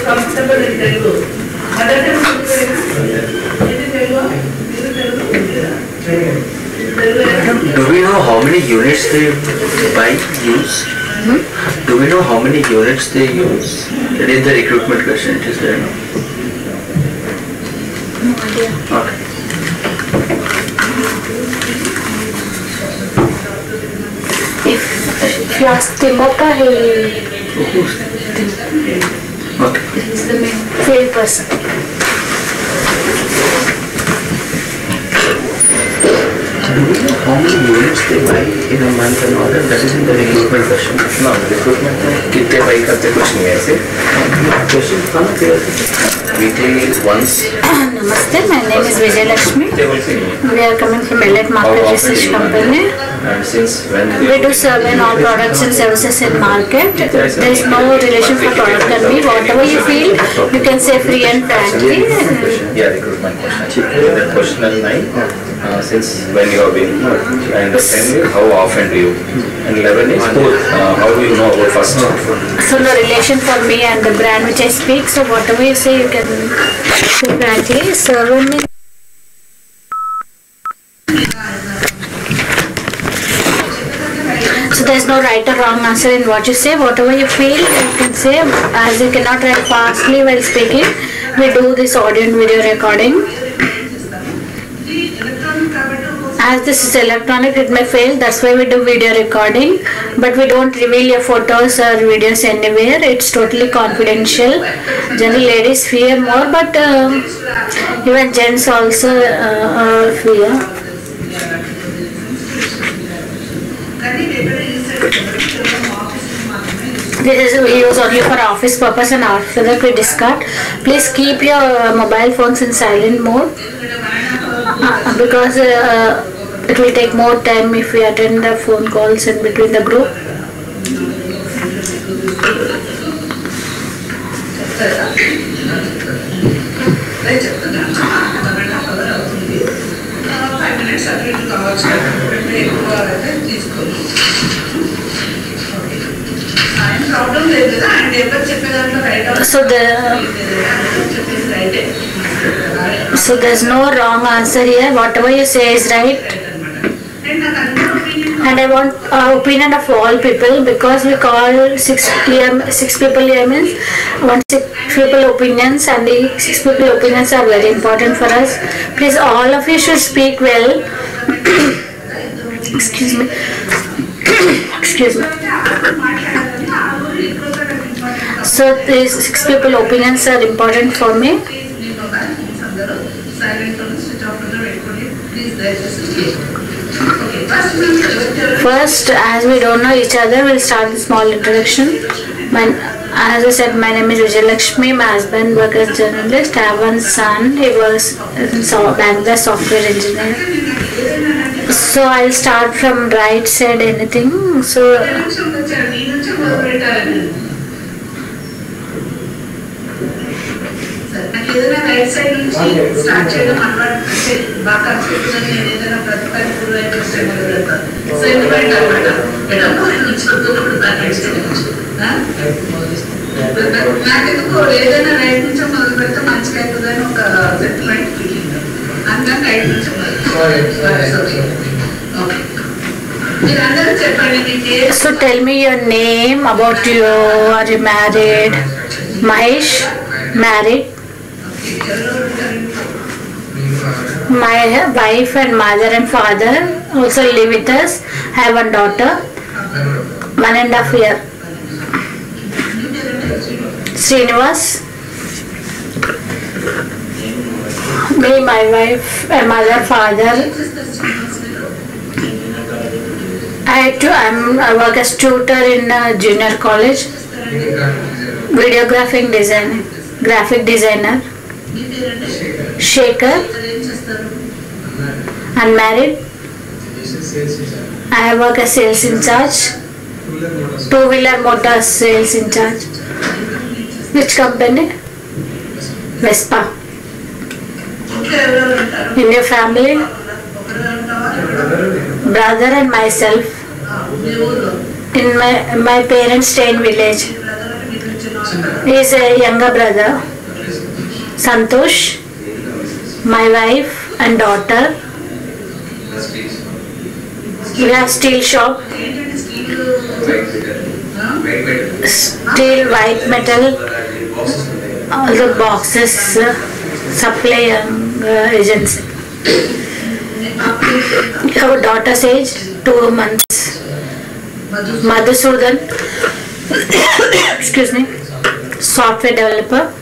comfortable in Telugu. Mother tongue Do we know how many units they use? Do we know how many units they use? That is the recruitment question. It is there now. No idea. Okay. If you ask Timokka, he will. Okay. He's the main field person. Do we know how many units they buy in a month and all that? That is in the recruitment question. No, recruitment में कितने buy करते कुछ नहीं है ऐसे. Question कहाँ पे है? Weekly once. Namaste, my name is Vijay Lakshmi. We are coming from Elite Market Research Company. And since when? We do survey all products and services in market. There is no relation for product and me. Whatever you feel, you can say free and frankly. Yeah, recruitment question. The question is 9. Since when you have been, and 10 is how often do you, and 11 is how do you know about first? So no relation for me and the brand which I speak. So whatever you say, you can say frankly. Survey me. So there is no right or wrong answer in what you say. Whatever you feel, you can say. As you cannot write fastly while speaking, we do this audio and video recording. As this is electronic, it may fail. That's why we do video recording. But we don't reveal your photos or videos anywhere. It's totally confidential. Generally, ladies fear more, but even gents also fear. This is we use only for office purpose, and after that we discard. Please keep your mobile phones in silent mode because it will take more time if we attend the phone calls in between the group. So there's no wrong answer here. Whatever you say is right. And I want opinion of all people, because we call six people here means want 6 people opinions, and the 6 people opinions are very important for us. Please, all of you should speak well. Excuse me. Excuse me. So these 6 people opinions are important for me. First, as we don't know each other, we'll start with small introduction. As I said, my name is Vijay Lakshmi. My husband works as a journalist. I have one son. He works as a Bangalore software engineer. So I'll start from right side. Anything. So. ఏదైనా right side నుంచి start చేయడం అలవాటు అంటే బాగా confusion నేను ఏదైనా ప్రతిపది full right వస్తే మొదలెడతాను. So ఎందుకంటే అనమాట ఎడమ నుంచి వస్తున్నప్పుడు దాని రైట్ సైడ్ నుంచి నాకెందుకు ఏదైనా రైట్ నుంచి మొదలు పెడితే మంచిగా అవుతుందని ఒక సెటిల్మెంట్ ఫీలింగ్. అందుకని రైట్ నుంచి మీరందరూ చెప్పండి. So tell me your name, about you. Are you married? Mahesh, married. My wife and mother and father also live with us. I have one daughter, 1.5 years. Srinivas. Me, my wife, and mother, father. I work as tutor in a junior college. Videographic designer, graphic designer. Shekhar. Unmarried. I work as sales in charge. Two-wheeler motors sales in charge. Which company? Vespa. In your family? Brother and myself. In my parents stay in village. He's a younger brother, Santosh, my wife and daughter. We have steel shop, steel, white metal, all the boxes, supply agency. Our daughter's age 2 months. Madhusudan, excuse me, software developer.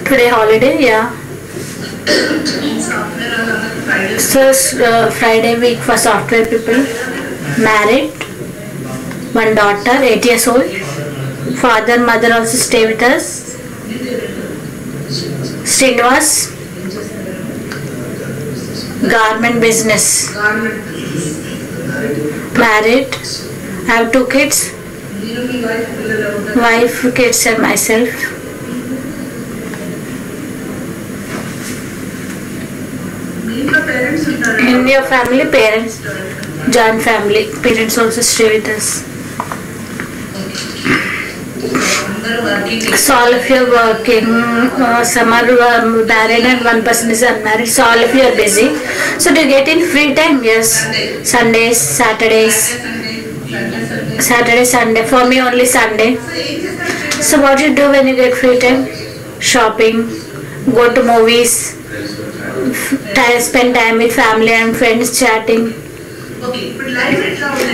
Today holiday, yeah. So Friday week for software people. Married, one daughter, 8 years old. Father, mother also stay with us. Srinivas, garment business. Married, I have 2 kids, wife, kids and myself. In your family, parents, joint family, parents also stay with us. So all of you are working, some are married and one person is unmarried, so all of you are busy. So do you get in free time? Yes, Sundays, Saturdays. Saturday, Sunday, for me only Sunday. So what do you do when you get free time? Shopping, go to movies, spend time with family and friends, chatting.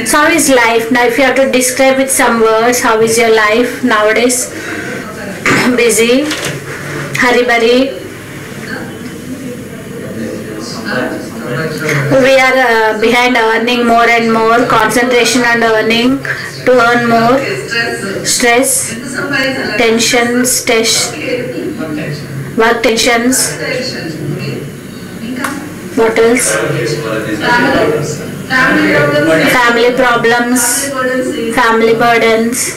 So how is life now? If you have to describe with some words, how is your life nowadays? Busy, hurry-burry. We are behind earning more and more, concentration on earning to earn more, stress, tensions, work tensions. What else? Family problems, family burdens.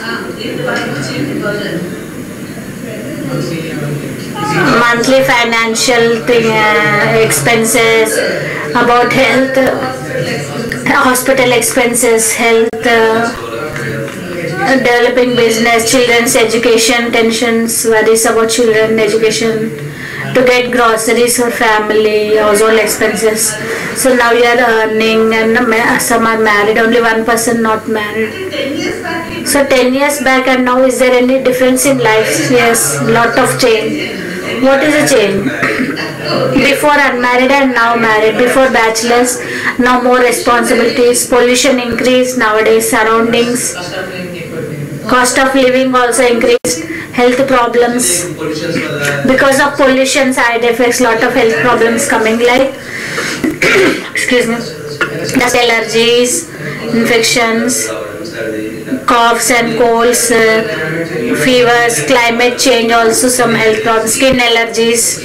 Monthly financial expenses, about health, hospital expenses, health, developing business, children's education, tensions, worries about children education, to get groceries for family, household expenses. So now you are earning and some are married, only one person not married. So 10 years back and now, is there any difference in life? Yes, lot of change. What is the change? Before unmarried and now married. Before bachelors, now more responsibilities. Pollution increased nowadays, surroundings. Cost of living also increased. Health problems. Because of pollution, side effects, lot of health problems coming like excuse me, dust allergies, infections, coughs and colds, fevers, climate change, also some health problems, skin allergies.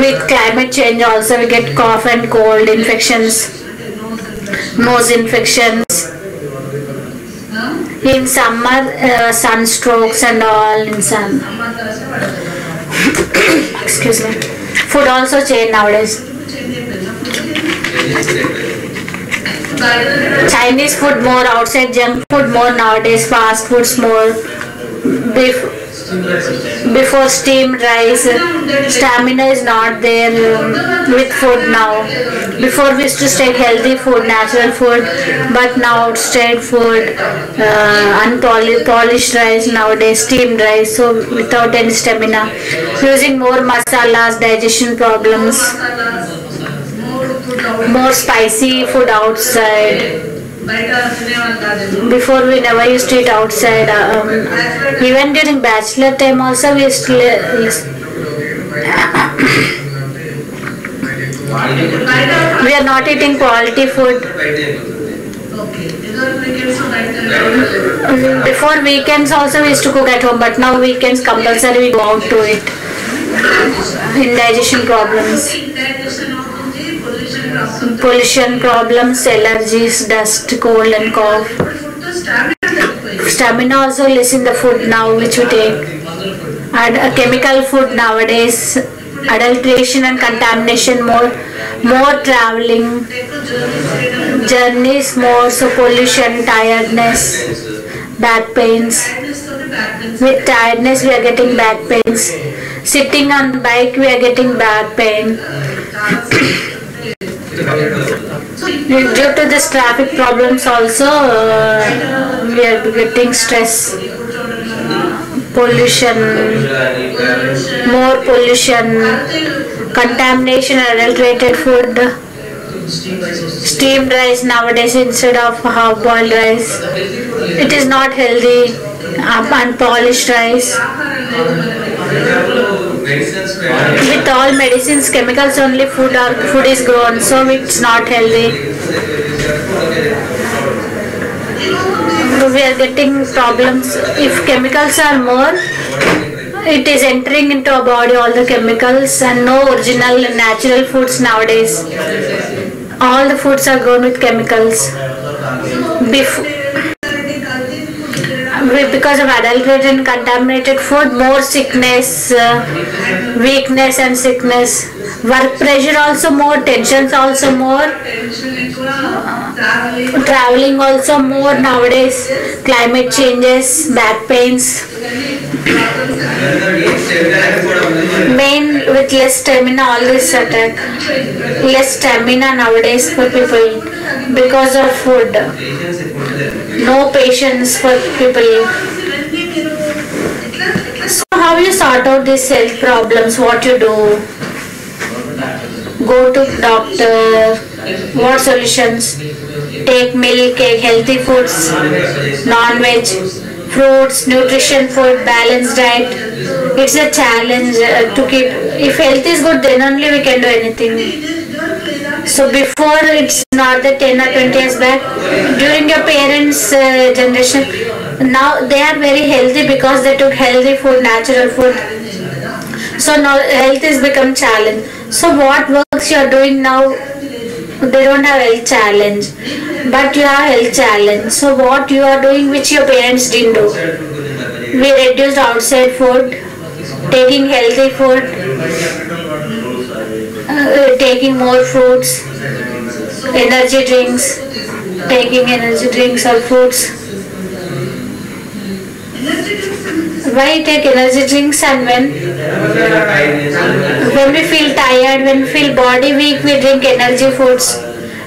With climate change also we get cough and cold, infections, nose infections. In summer, sunstrokes and all in sun. Excuse me. Food also change nowadays. Chinese food more, outside junk food more nowadays, fast foods more. Before steamed rice, stamina is not there with food now. Before we used to take healthy food, natural food, but now straight food, unpolished rice nowadays, steamed rice, so without any stamina. Using more masalas, digestion problems, more spicy food outside. Before we never used to eat outside. Even during bachelor time also we used to we are not eating quality food. Before weekends also we used to cook at home, but now weekends compulsory we go out to eat. Indigestion problems. Pollution problems, allergies, dust, cold and cough. Stamina also less in the food now which we take. And chemical food nowadays, adulteration and contamination more traveling, journeys more, so pollution, tiredness, back pains. With tiredness we are getting back pains. Sitting on bike we are getting back pain. Due to this traffic problems also we are getting stress. Pollution, more pollution, contamination, adulterated food, steamed rice nowadays instead of half-boiled rice. It is not healthy. Unpolished rice. With all medicines, chemicals only food is grown, so it's not healthy. We are getting problems. If chemicals are more, it is entering into our body, all the chemicals, and no original natural foods nowadays. All the foods are grown with chemicals. Because of adulterated and contaminated food, more sickness, weakness and sickness. Work pressure also more, tensions also more, traveling also more nowadays, climate changes, back pains. Main with less stamina, all this attack. Less stamina nowadays for people because of food. No patience for people. So how you sort out these health problems? What you do? Go to doctor. What solutions? Take milk, take healthy foods, non-veg, fruits, nutrition food, balanced diet. It's a challenge to keep. If health is good, then only we can do anything. So before, it's not the 10 or 20 years back, during your parents' generation, now they are very healthy because they took healthy food, natural food. So now health has become challenge. So what works you are doing now, they don't have health challenge, but you have health challenge. So what you are doing which your parents didn't do. We reduced outside food, taking healthy food, taking more fruits, energy drinks, taking energy drinks or fruits. Why take energy drinks? And when we feel tired, when we feel body weak, we drink energy foods,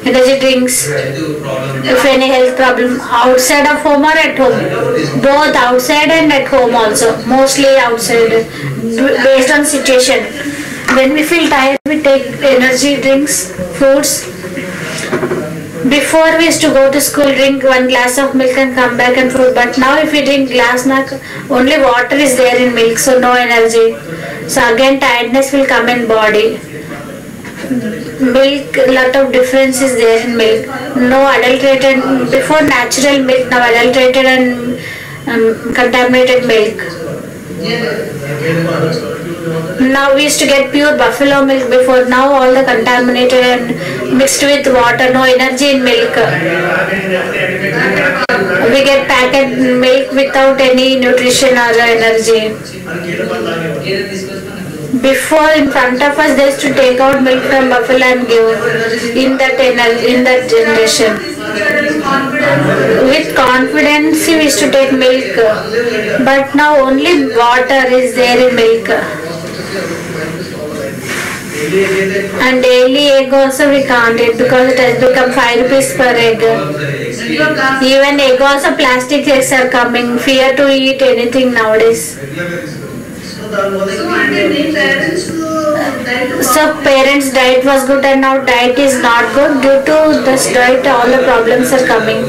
energy drinks. If any health problem, outside of home or at home, both outside and at home also, mostly outside, based on situation. When we feel tired, we take energy drinks, fruits. Before we used to go to school, drink 1 glass of milk and come back and fruit. But now if we drink glass, only water is there in milk, so no energy. So again tiredness will come in body. Milk, lot of difference is there in milk. No adulterated, before natural milk, now adulterated and contaminated milk. Now we used to get pure buffalo milk before, now all the contaminated and mixed with water, no energy in milk. We get packet milk without any nutrition or energy. Before, in front of us, they used to take out milk from buffalo and give in that generation. With confidence we used to take milk, but now only water is there in milk. And daily egg also we can't eat because it has become 5 rupees per egg. Even egg also, plastic eggs are coming. Fear to eat anything nowadays. So parents' diet was good and now diet is not good. Due to this diet all the problems are coming.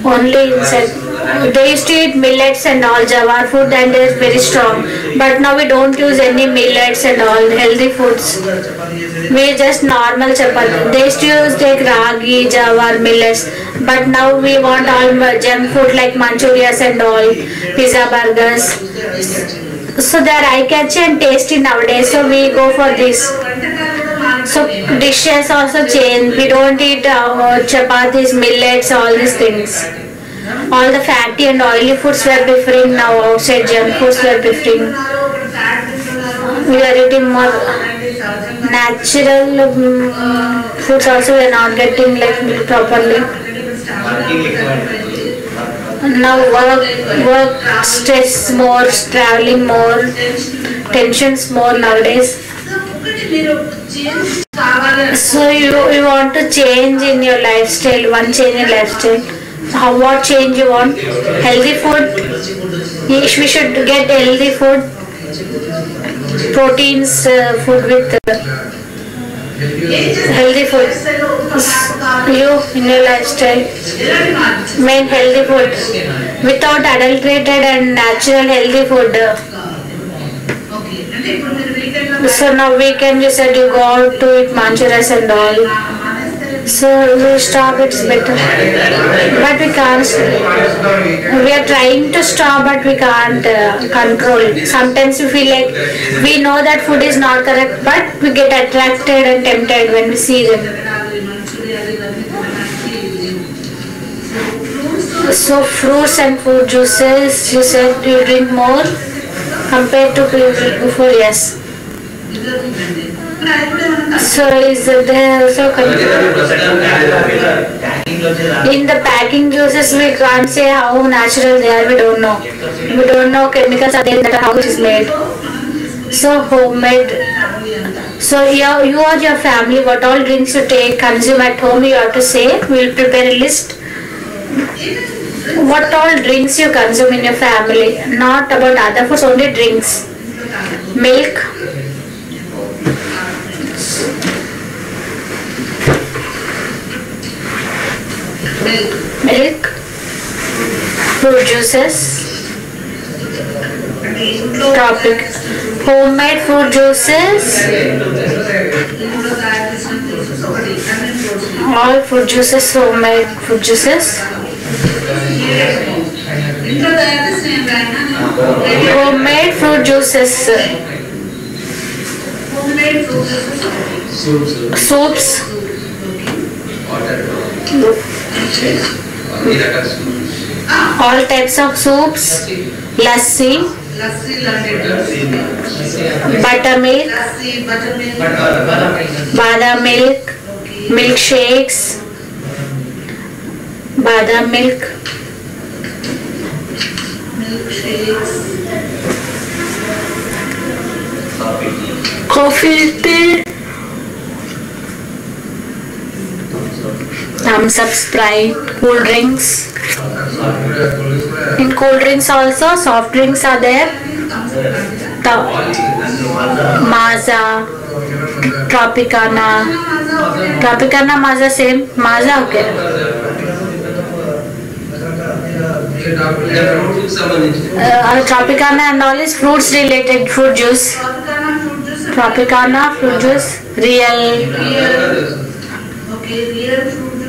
Only inside. They used to eat millets and all, jawar food, and they are very strong. But now we don't use any millets and all healthy foods. We just normal chapati. They used to take ragi, jawar, millets. But now we want all junk food like manchurias and all, pizza, burgers. So they are eye-catchy and tasty nowadays. So we go for this. So dishes also change. We don't eat chapatis, millets, all these things. All the fatty and oily foods we are preferring now. Outside junk foods we are preferring. We are eating more natural foods also we are not getting like properly. Now work stress more, traveling more, tensions more nowadays. So you want to change in your lifestyle, one change in lifestyle. So what change you want? Healthy food. We should get healthy food, proteins, food with healthy food. You in your lifestyle, main healthy food without adulterated and natural healthy food. So now weekend you said you go out to eat manchurias and all. So we stop, it's better. But we can't. We are trying to stop, but we can't control. Sometimes we feel like we know that food is not correct, but we get attracted and tempted when we see them. So fruits and fruit juices, you said you drink more compared to before, yes. So is there also in the packing juices we can't say how natural they are, we don't know. We don't know chemicals are there that how it is made. So homemade. So you or your family, what all drinks you take, consume at home, you have to say, we will prepare a list. What all drinks you consume in your family, not about other foods, only drinks. Milk. Milk, fruit juices, topic, homemade fruit juices, all fruit juices, homemade fruit juices, homemade fruit juices, soups, all types of soups, lassi, buttermilk, badam milk, milkshakes, badam milk, coffee, tea, thumbs up, Sprite, cool drinks. In cool drinks also, soft drinks are there. Maaza, Tropicana. Tropicana, Maaza same. Maaza, okay. Tropicana and all is fruits related fruit juice. Tropicana fruit juice, real. Okay, real fruit juice.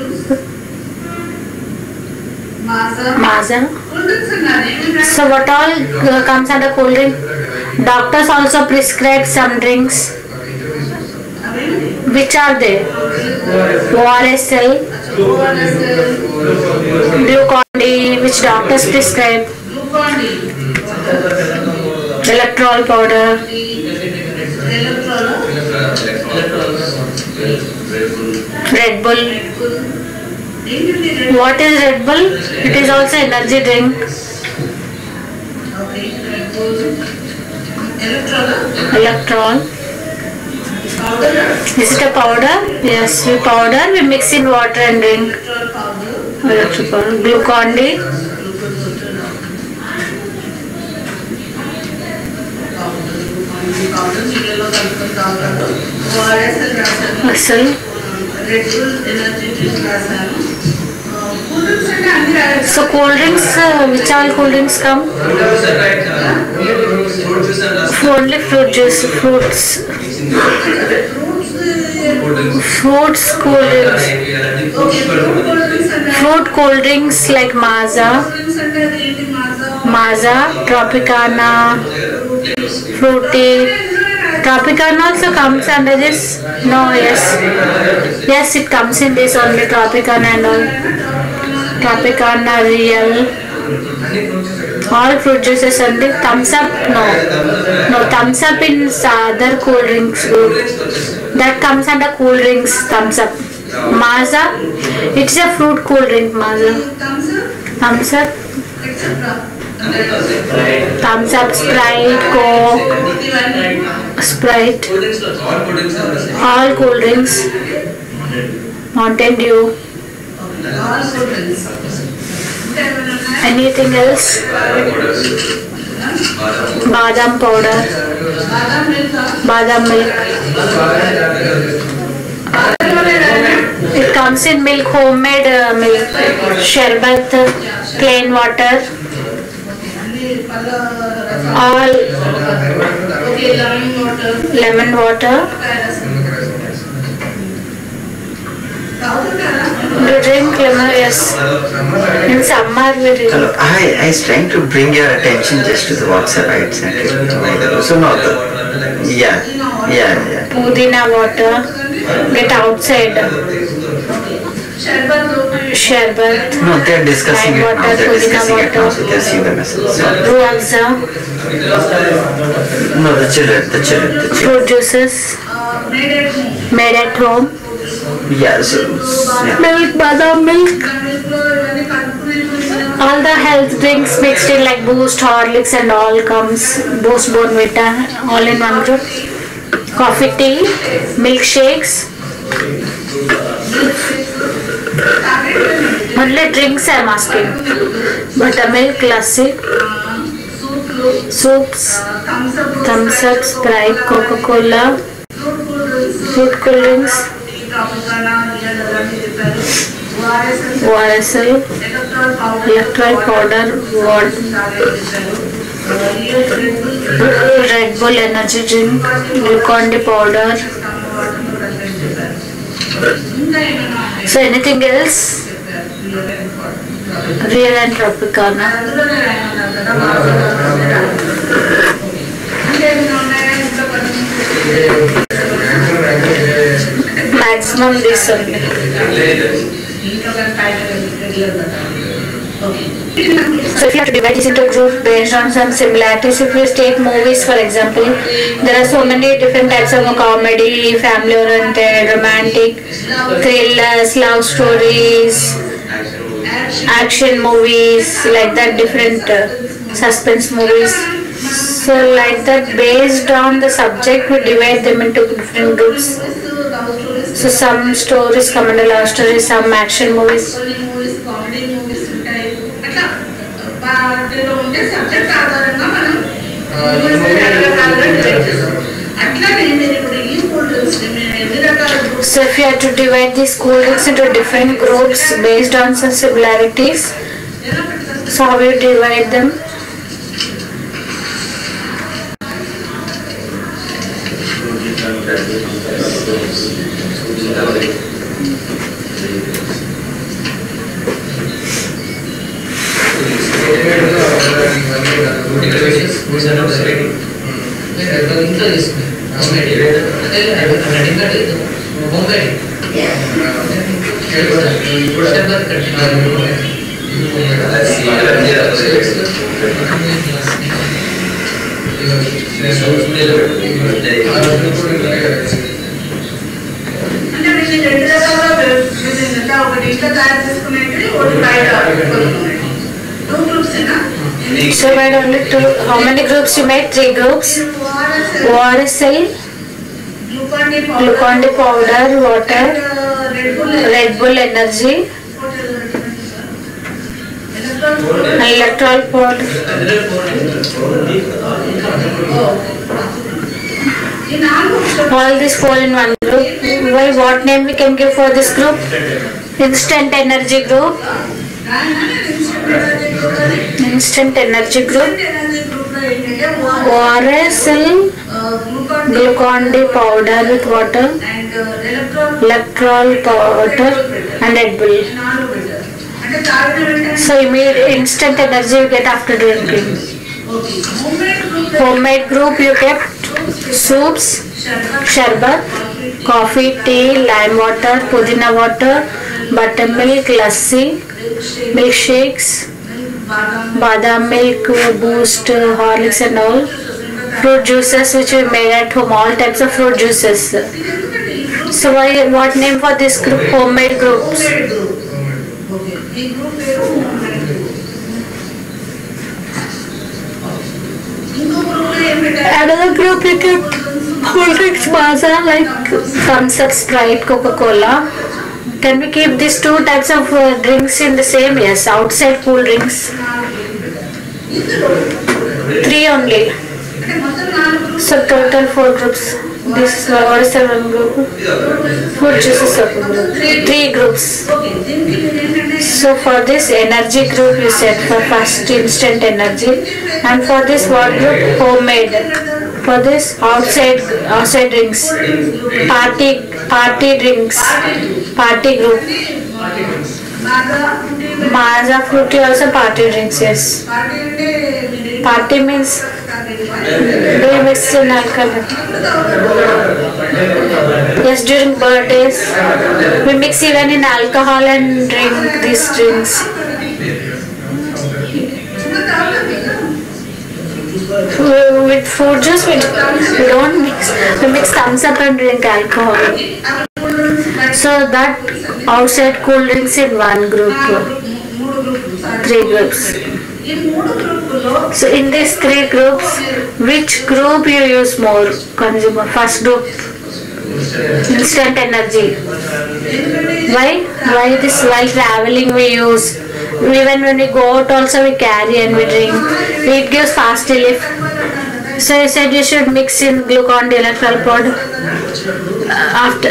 Maaza. So what all comes under cold drink? Doctors also prescribe some drinks. Which are they? ORSL, Glucon-D, which doctors prescribe. Electrol powder. Red Bull. What is Red Bull? It is also energy drink. Electrol. Is it a powder? Yes, we powder, we mix in water and drink. Electrol powder. Glucon-D. So cold drinks, which all cold drinks come? Only fruit juice, fruits. Fruits, cold drinks. Fruit cold drinks like Maaza, Tropicana, Fruity. Tropicana also comes under this? No, yes. Yes, it comes in this only, Tropicana and all. Tropicana, real. All fruit juices only. Thumbs up? No, thumbs up in other cool drinks. That comes under cool drinks, thumbs up. Maaza, it's a fruit cool drink, Maaza. Thumbs up, etc. thumbs up, Sprite, Coke, Sprite, all cool drinks, Mountain Dew, anything else? Badam powder, badam milk. It comes in milk, homemade milk, sherbet, plain water, all lemon water. You drink lemon, yes. In summer we drink. Hello, I was trying to bring your attention just to the WhatsApp I sent it to my so not the, yeah. Pudina water. Get outside. Sherbet. No, they're discussing it water, now. They're discussing it now, water. so they're seeing the message. So, Ruafza. no, the children. Fruit juices. Made at home. Yeah, so, yeah. Milk, badam milk. All the health drinks mixed in like Boost, Horlicks and all comes. Boost, Bonvita, all in one group. Coffee, tea, milkshakes. Only drinks I am asking. Buttermilk, lassi, soups, thumbs up, Sprite, Coca-Cola, fruit cool drinks, ORSL, electrolyte powder, Red Bull energy drink, Glucon-D powder. So anything else? Real and Tropicana. Maximum this only. So if you have to divide this into groups based on some similarities, if you take movies for example, there are so many different types of comedy, family oriented, romantic, thrillers, love stories, action movies, like that, different suspense movies. So like that, based on the subject we divide them into different groups. So some stories come under love stories, some action movies. So if you have to divide these cool drinks into different groups based on some similarities, so how will you divide them? So wait, only two. How many groups you made? 3 groups. ORSL, Glucon-D powder, water, Red Bull energy, electrolyte powder. All this fall in one group. Why? What name we can give for this group? Instant energy group. Instant energy group. ORSL, Glucon-D powder with water, electrolyte powder and Red Bull. So you made instant energy you get after drinking. Homemade group you kept soups, sherbet, coffee, tea, lime water, pudina water, buttermilk, lassi, milkshakes, badam milk, Boost, Horlicks and all. Fruit juices which we made at home, all types of fruit juices. So what name for this group? Homemade groups. group you keep cool drinks, Maaza, like Thumbs Up, Sprite, Coca-Cola. Can we keep these two types of drinks in the same? Yes, outside cool drinks. 3 only. So total 4 groups. This is what is the one group? Fruit juices of group. 3 groups. So for this energy group you said for first instant energy, and for this what group? Homemade. For this outside drinks. Party drinks. Party group. Maaza Fruity also party drinks, yes. Party means do you mix in alcohol? Yes, during birthdays we mix even in alcohol and drink these drinks. With fruit juice we don't mix. We mix Thumbs Up and drink alcohol. So that outside cool drinks in one group. 3 groups. So in these 3 groups, which group you use more? Consumer. First group, instant energy. Why? Why this? While traveling we use. Even when we go out also we carry and we drink. It gives fast relief. So I said you should mix in Glucon-D electrolyte powder. After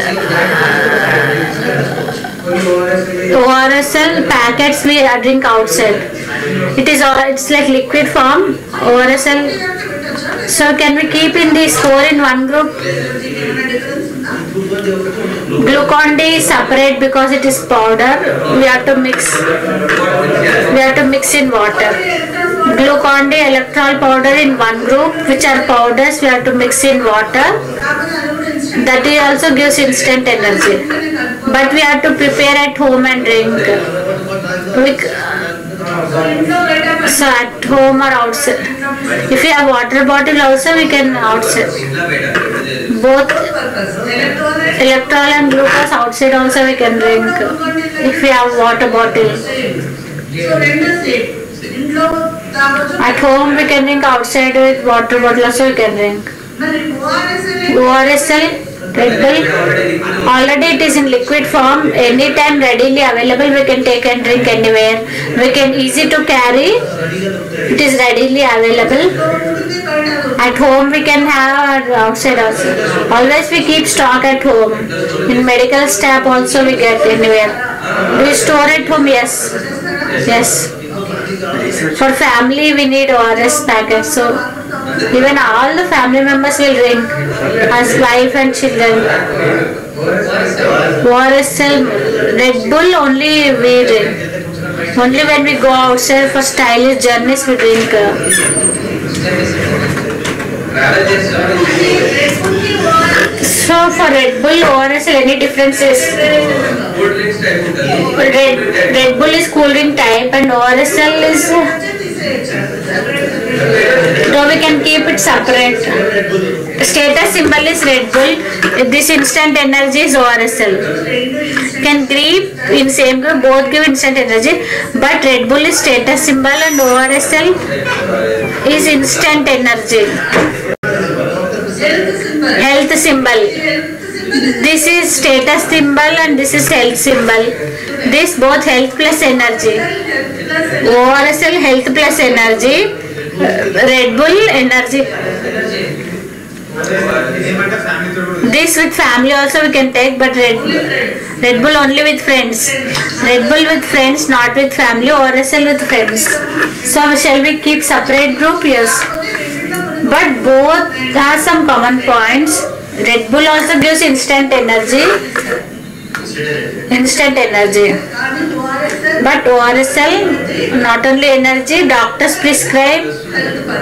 ORSL packets we drink outside. It's like liquid form. ORSL. So can we keep in these 4 in one group? Glucon-D is separate because it is powder. We have to mix in water. Glucon-D electrolyte powder in one group, which are powders. We have to mix in water. That also gives instant energy. But we have to prepare at home and drink. So at home or outside. If you have water bottle also we can outside. Both electrol and glucose outside also we can drink. If we have water bottle. At home we can drink, outside with water bottle also we can drink. ORSL, Red Bull, already it is in liquid form, anytime readily available, we can take and drink anywhere. We can easy to carry, it is readily available. At home we can have, or outside also. Always we keep stock at home. In medical staff also we get anywhere. Do you store at home? Yes. Yes. For family we need ORS packets. So even all the family members will drink as wife and children. ORSL, Red Bull only we drink. Only when we go outside for stylish journeys we drink. So for Red Bull, ORSL, any differences? Red Bull is cool drink type and ORSL is. So we can keep it separate. Status symbol is Red Bull. This instant energy is ORSL. Can keep in same group, both give instant energy. But Red Bull is status symbol and ORSL is instant energy. Health symbol. This is status symbol and this is health symbol. This both health plus energy. ORSL health plus energy. Red Bull energy. This with family also we can take, but Red Bull only with friends. Red Bull with friends, not with family. ORSL with friends. So shall we keep separate group? Yes. But both have some common points. Red Bull also gives instant energy. But ORSL not only energy, doctors prescribe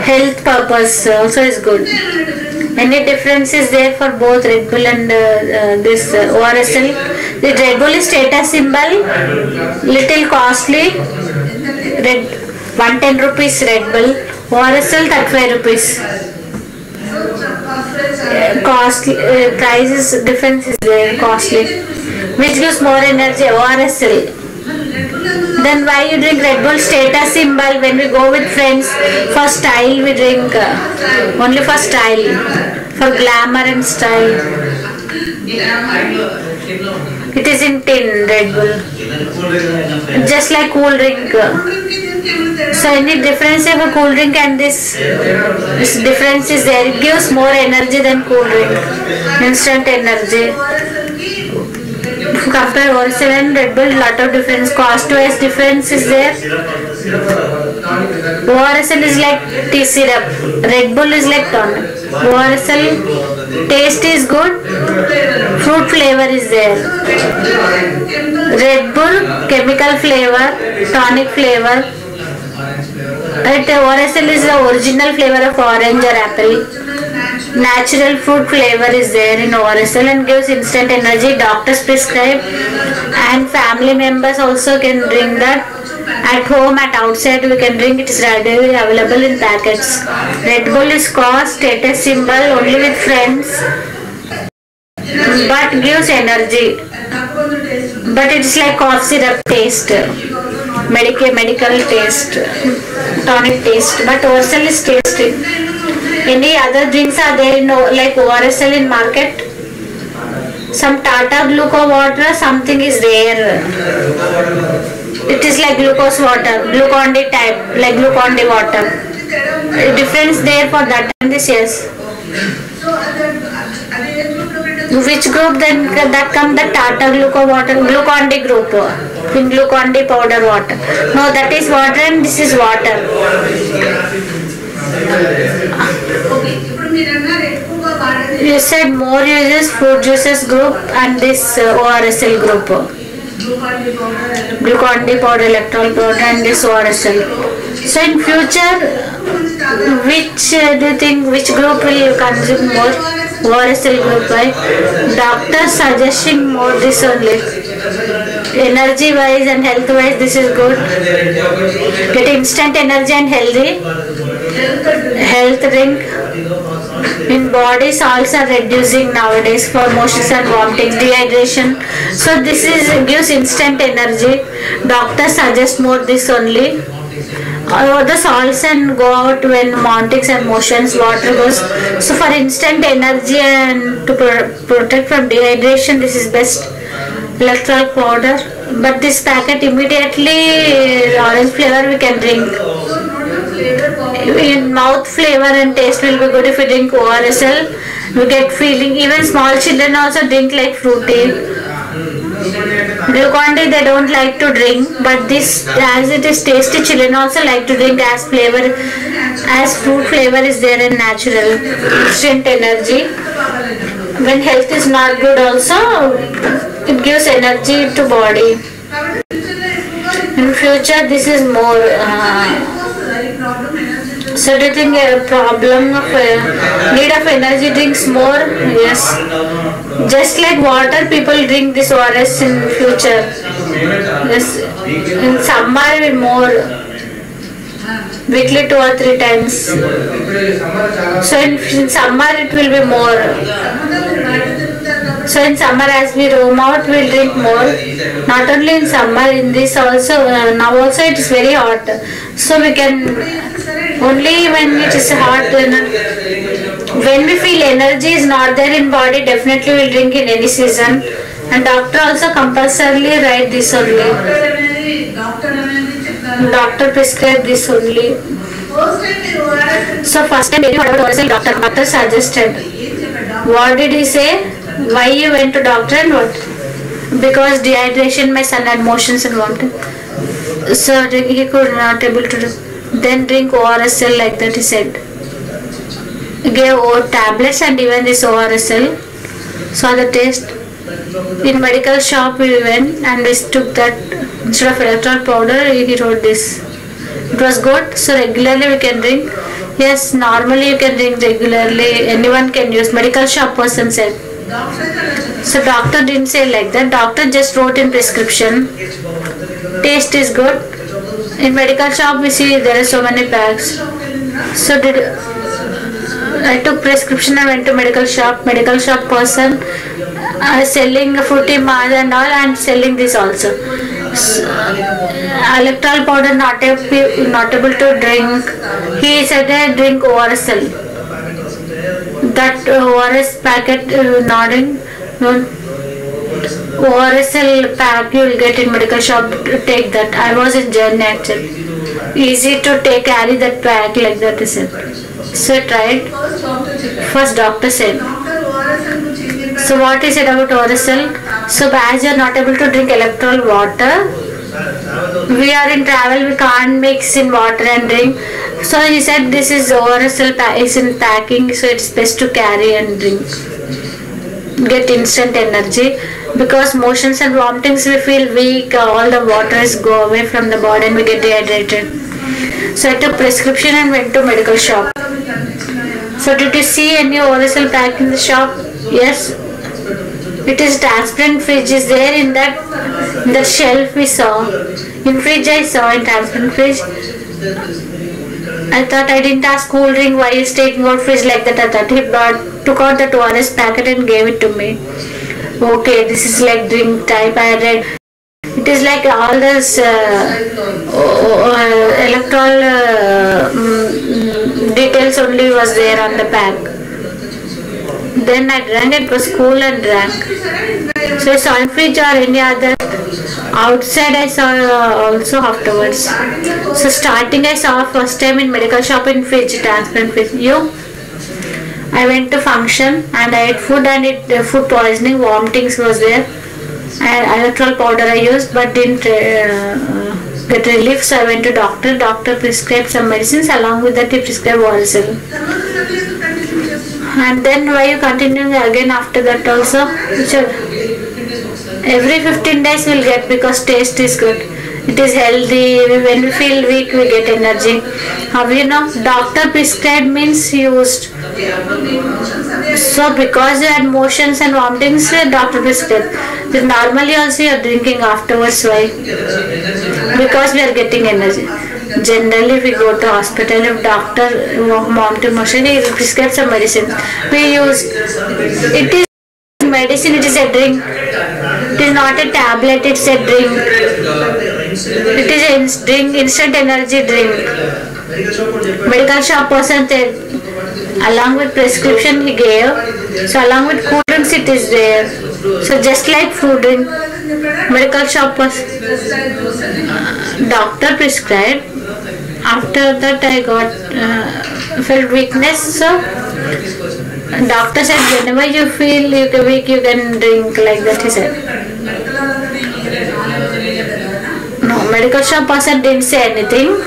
health purpose also is good. Any difference is there for both Red Bull and this ORSL? The Red Bull is status symbol, little costly. 110 rupees Red Bull. ORSL 35 rupees. Costly prices difference is there, costly. Which gives more energy? ORSL. Then why you drink Red Bull? Status symbol. When we go with friends, for style we drink. Only for style. For glamour and style. It is in tin, Red Bull. Just like cool drink. So any difference of a cool drink and this difference is there. It gives more energy than cool drink. Instant energy. If you compare ORSL and Red Bull, lot of difference. Cost-wise difference is there. ORSL is like tea syrup. Red Bull is like tonic. ORSL taste is good. Fruit flavor is there. Red Bull chemical flavor, tonic flavor. ORSL is the original flavor of orange or apple. Natural fruit flavor is there in ORSL and gives instant energy. Doctors prescribe and family members also can drink that. At home, at outside we can drink. It is readily available in packets. Red Bull is cost, status symbol, only with friends, but gives energy. But it is like cough syrup taste, medical taste, tonic taste. But ORSL is tasty. Any other drinks are there in like ORSL in market? Some Tata Gluco water, something is there. It is like glucose water, Glucon-D type, like Glucon-D water. Difference there for that and this, yes. Which group then that come? The Tata Gluco water, Glucon-D group, in Glucon-D powder water. No, that is water and this is water. You said more uses fruit juices group and this ORSL group. Glucon-D powder, electrol powder and this ORSL. So in future, which do you think, which group will you consume more? ORSL group, right? Doctors suggesting more this only. Energy wise and health wise this is good. Get instant energy and healthy. Health drink. In body salts are reducing nowadays for motions and vomitings, dehydration. So this gives instant energy. Doctors suggest more this only. The salts and go out when vomitings and motions, water goes. So for instant energy and to protect from dehydration, this is best. Electrol powder. But this packet immediately orange flavor we can drink. In mouth flavor and taste will be good if we drink ORSL. We get feeling. Even small children also drink like fruity. Glucon-D they don't like to drink, but this as it is tasty, children also like to drink as flavor, as fruit flavor is there and natural. Instant energy. When health is not good also, it gives energy to body. In future this is more. So do you think a problem of need of energy drinks more? Yes. Just like water, people drink this ORS in future. Yes. In summer more. Weekly 2 or 3 times. So in summer it will be more. So in summer as we roam out we will drink more. Not only in summer, in this also, now also it is very hot. So we can, only when it is hot, when we feel energy is not there in body, definitely we will drink in any season. And doctor also compulsorily write this only. Doctor prescribe this only. So first time doctor suggested. What did he say? Why you went to doctor and what? Because dehydration, my son had motions and vomiting. So he could not able to do. Then drink ORSL like that he said. Gave tablets and even this ORSL. Saw the taste. In medical shop we went and we took that. Instead of electrol powder he wrote this. It was good. So regularly we can drink. Yes, normally you can drink regularly. Anyone can use. Medical shop person said. So doctor didn't say like that. Doctor just wrote in prescription. Taste is good. In medical shop we see there are so many packs. So I took prescription and went to medical shop. Medical shop person selling fruity maz and all and selling this also. So, electoral powder not able to drink. He said drink ORSL. That ORS packet not in ORSL pack you will get in medical shop. Take that. I was in journey actually. Easy to carry that pack like that is it. So I tried. First doctor said. So what he said about ORSL? So as you are not able to drink electoral water, we are in travel, we can't mix in water and drink. So he said this is ORSL is in packing, so it's best to carry and drink. Get instant energy, because motions and vomitings we feel weak, all the waters go away from the body and we get dehydrated. So I took prescription and went to medical shop. So did you see any ORSL pack in the shop? Yes. It is transparent fridge is there in that shelf we saw. In fridge I saw in transparent fridge. I thought I didn't ask cool drink why he's taking out fridge like that. I thought he took out the ORS packet and gave it to me. Okay, this is like drink type. I read. It is like all this electoral details only was there on the pack. Then I drank, it was cool and drank. So I saw in fridge or any other. Outside I saw also afterwards. So starting I saw first time in medical shop in fridge, transparent fridge. I went to function and I ate food and food poisoning, vomitings was there. And electoral powder I used but didn't get relief, so I went to doctor. Doctor prescribed some medicines, along with that he prescribed ORSL. And then why you continuing again after that also? Every 15 days we'll get, because taste is good. It is healthy. When we feel weak we get energy. How you know? Doctor prescribed means used. So because you had motions and vomitings, doctor prescribed. But normally also you are drinking afterwards. Why? Because we are getting energy. Generally if we go to hospital, if doctor vomiting motion, he will prescribe some medicine. We use it is medicine, it is a drink. It is not a tablet, it's a drink. It is a drink, instant energy drink. Medical shop person said, along with prescription he gave, so along with cool drinks it is there. So just like fruit drink, medical shop person, doctor prescribed. After that I got felt weakness, so doctor said whenever you feel weak you can drink like that, he said. No, medical shop person didn't say anything.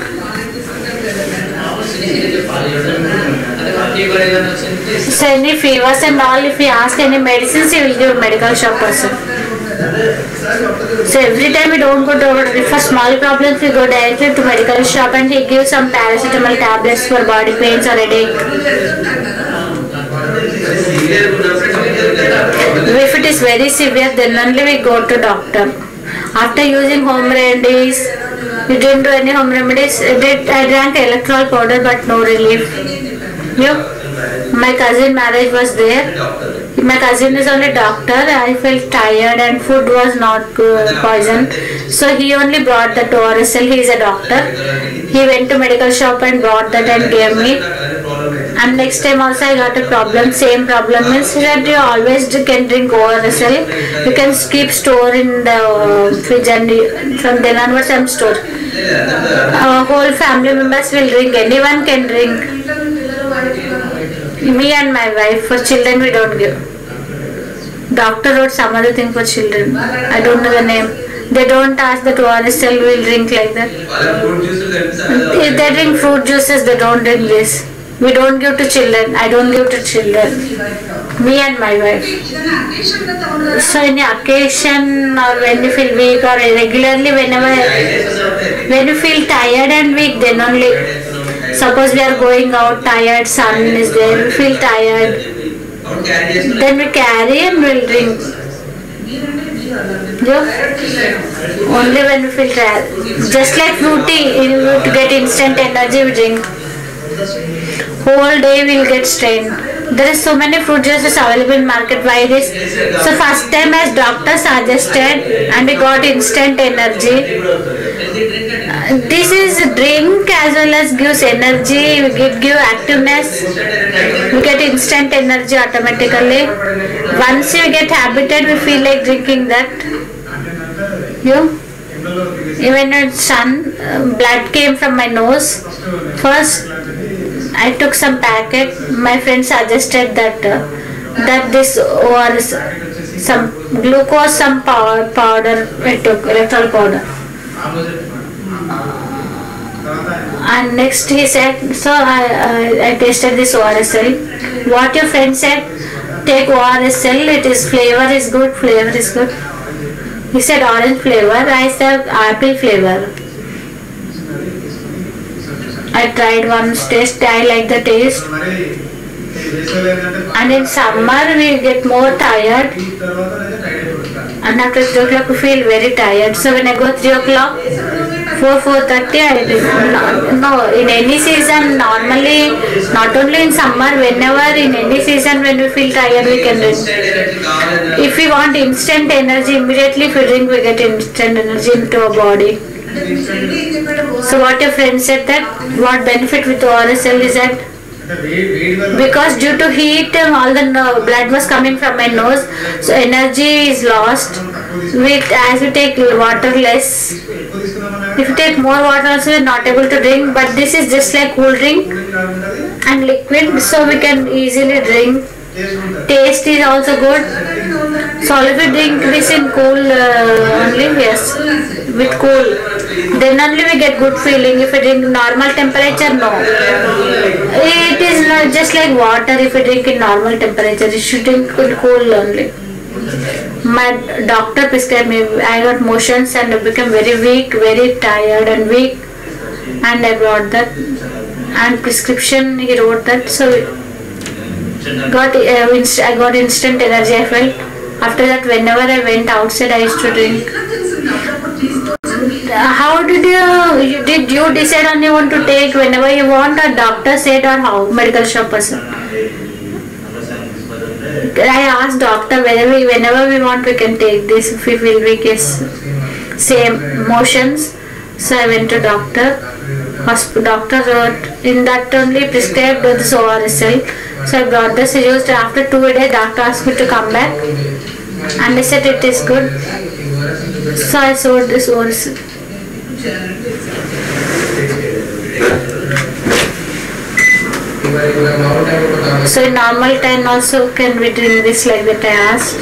So any fevers and all, if you ask any medicines, he will give medical shop person. So every time we don't go to, for small problems we go directly to medical shop and he gives some paracetamol tablets for body pains or headache. If it is very severe, then only we go to doctor. After using home remedies, we didn't do any home remedies. I drank electoral powder but no relief. My cousin marriage was there. My cousin is only doctor. I felt tired and food was not poisoned. So he only brought that ORSL. He is a doctor. He went to medical shop and brought that and gave me. And next time also I got a problem. Same problem means that you always can drink ORSL. You can keep store in the fridge and from then onwards I am store. Our whole family members will drink. Anyone can drink. Me and my wife. For children we don't give. Doctor wrote some other thing for children. I don't know the name. They don't ask that ORSL will drink like that. If they drink fruit juices, they don't drink this. We don't give to children. I don't give to children. Me and my wife. So any occasion or when you feel weak or regularly when you feel tired and weak, then only. Suppose we are going out tired, sun is there, we feel tired. Then we carry and we'll drink. Only when we feel tired. Just like fruity, to get instant energy we drink. Whole day we'll get strained. There is so many fruit juices available in market. Why this? So first time as doctor suggested and we got instant energy. This is a drink as well as gives energy, give activeness, we get instant energy automatically. Once you get habited, we feel like drinking that. Even at sun, blood came from my nose. First, I took some packet. My friend suggested that this was some glucose, some powder. I took electoral powder. And next he said, so I tasted this ORSL. What your friend said, take ORSL, it is flavor is good, flavor is good. He said orange flavor, I said apple flavor. I tried one taste, I like the taste. And in summer we get more tired. And after 3 o'clock we feel very tired. So when I go 3 o'clock, 4:30 I drink. No, in any season, normally, not only in summer, whenever in any season when we feel tired we can drink. If we want instant energy, immediately if we drink we get instant energy into our body. So what your friend said that, what benefit with ORSL is that, because due to heat all the blood was coming from my nose, so energy is lost. As we take water less, if you take more water also we are not able to drink, but this is just like cool drink and liquid, so we can easily drink. Taste is also good. So if we drink this in cool only, yes, with cool, then only we get good feeling. If we drink normal temperature, no. It is not just like water. If we drink in normal temperature, you should drink in cool only. My doctor prescribed me. I got motions and I became very weak, very tired and weak. And I brought that. And prescription he wrote that. So I got instant energy. I felt. After that, whenever I went outside, I used to drink. How did you decide on you want to take whenever you want, or doctor said, or how? Medical shop person. I asked doctor whenever we want we can take this. If we feel weak, is same motions. So I went to doctor. Doctor wrote in that only prescribed this ORSL. So I brought this. I used after 2 days. Doctor asked me to come back, and I said it is good. So I sold this ORSL. So in normal time also can we drink this like that I asked.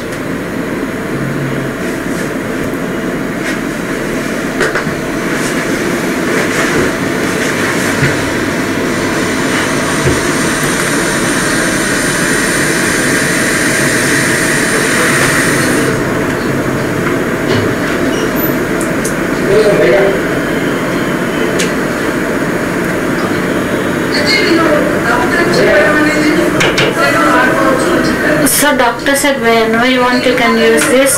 So doctor said whenever you want you can use this.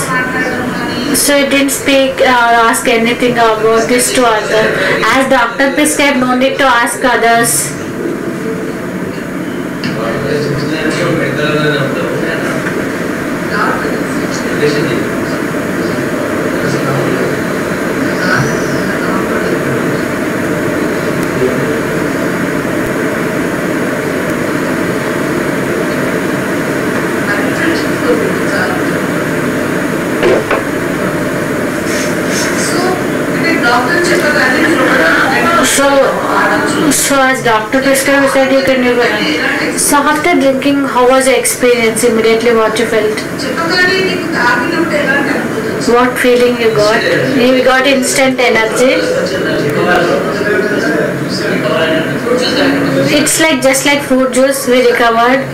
So he didn't speak or ask anything about this to others. As doctor prescribed, no need to ask others. So as doctor prescribed said you can use it. So after drinking, how was your experience? Immediately what you felt? What feeling you got? You got instant energy. It's like just like fruit juice we recovered.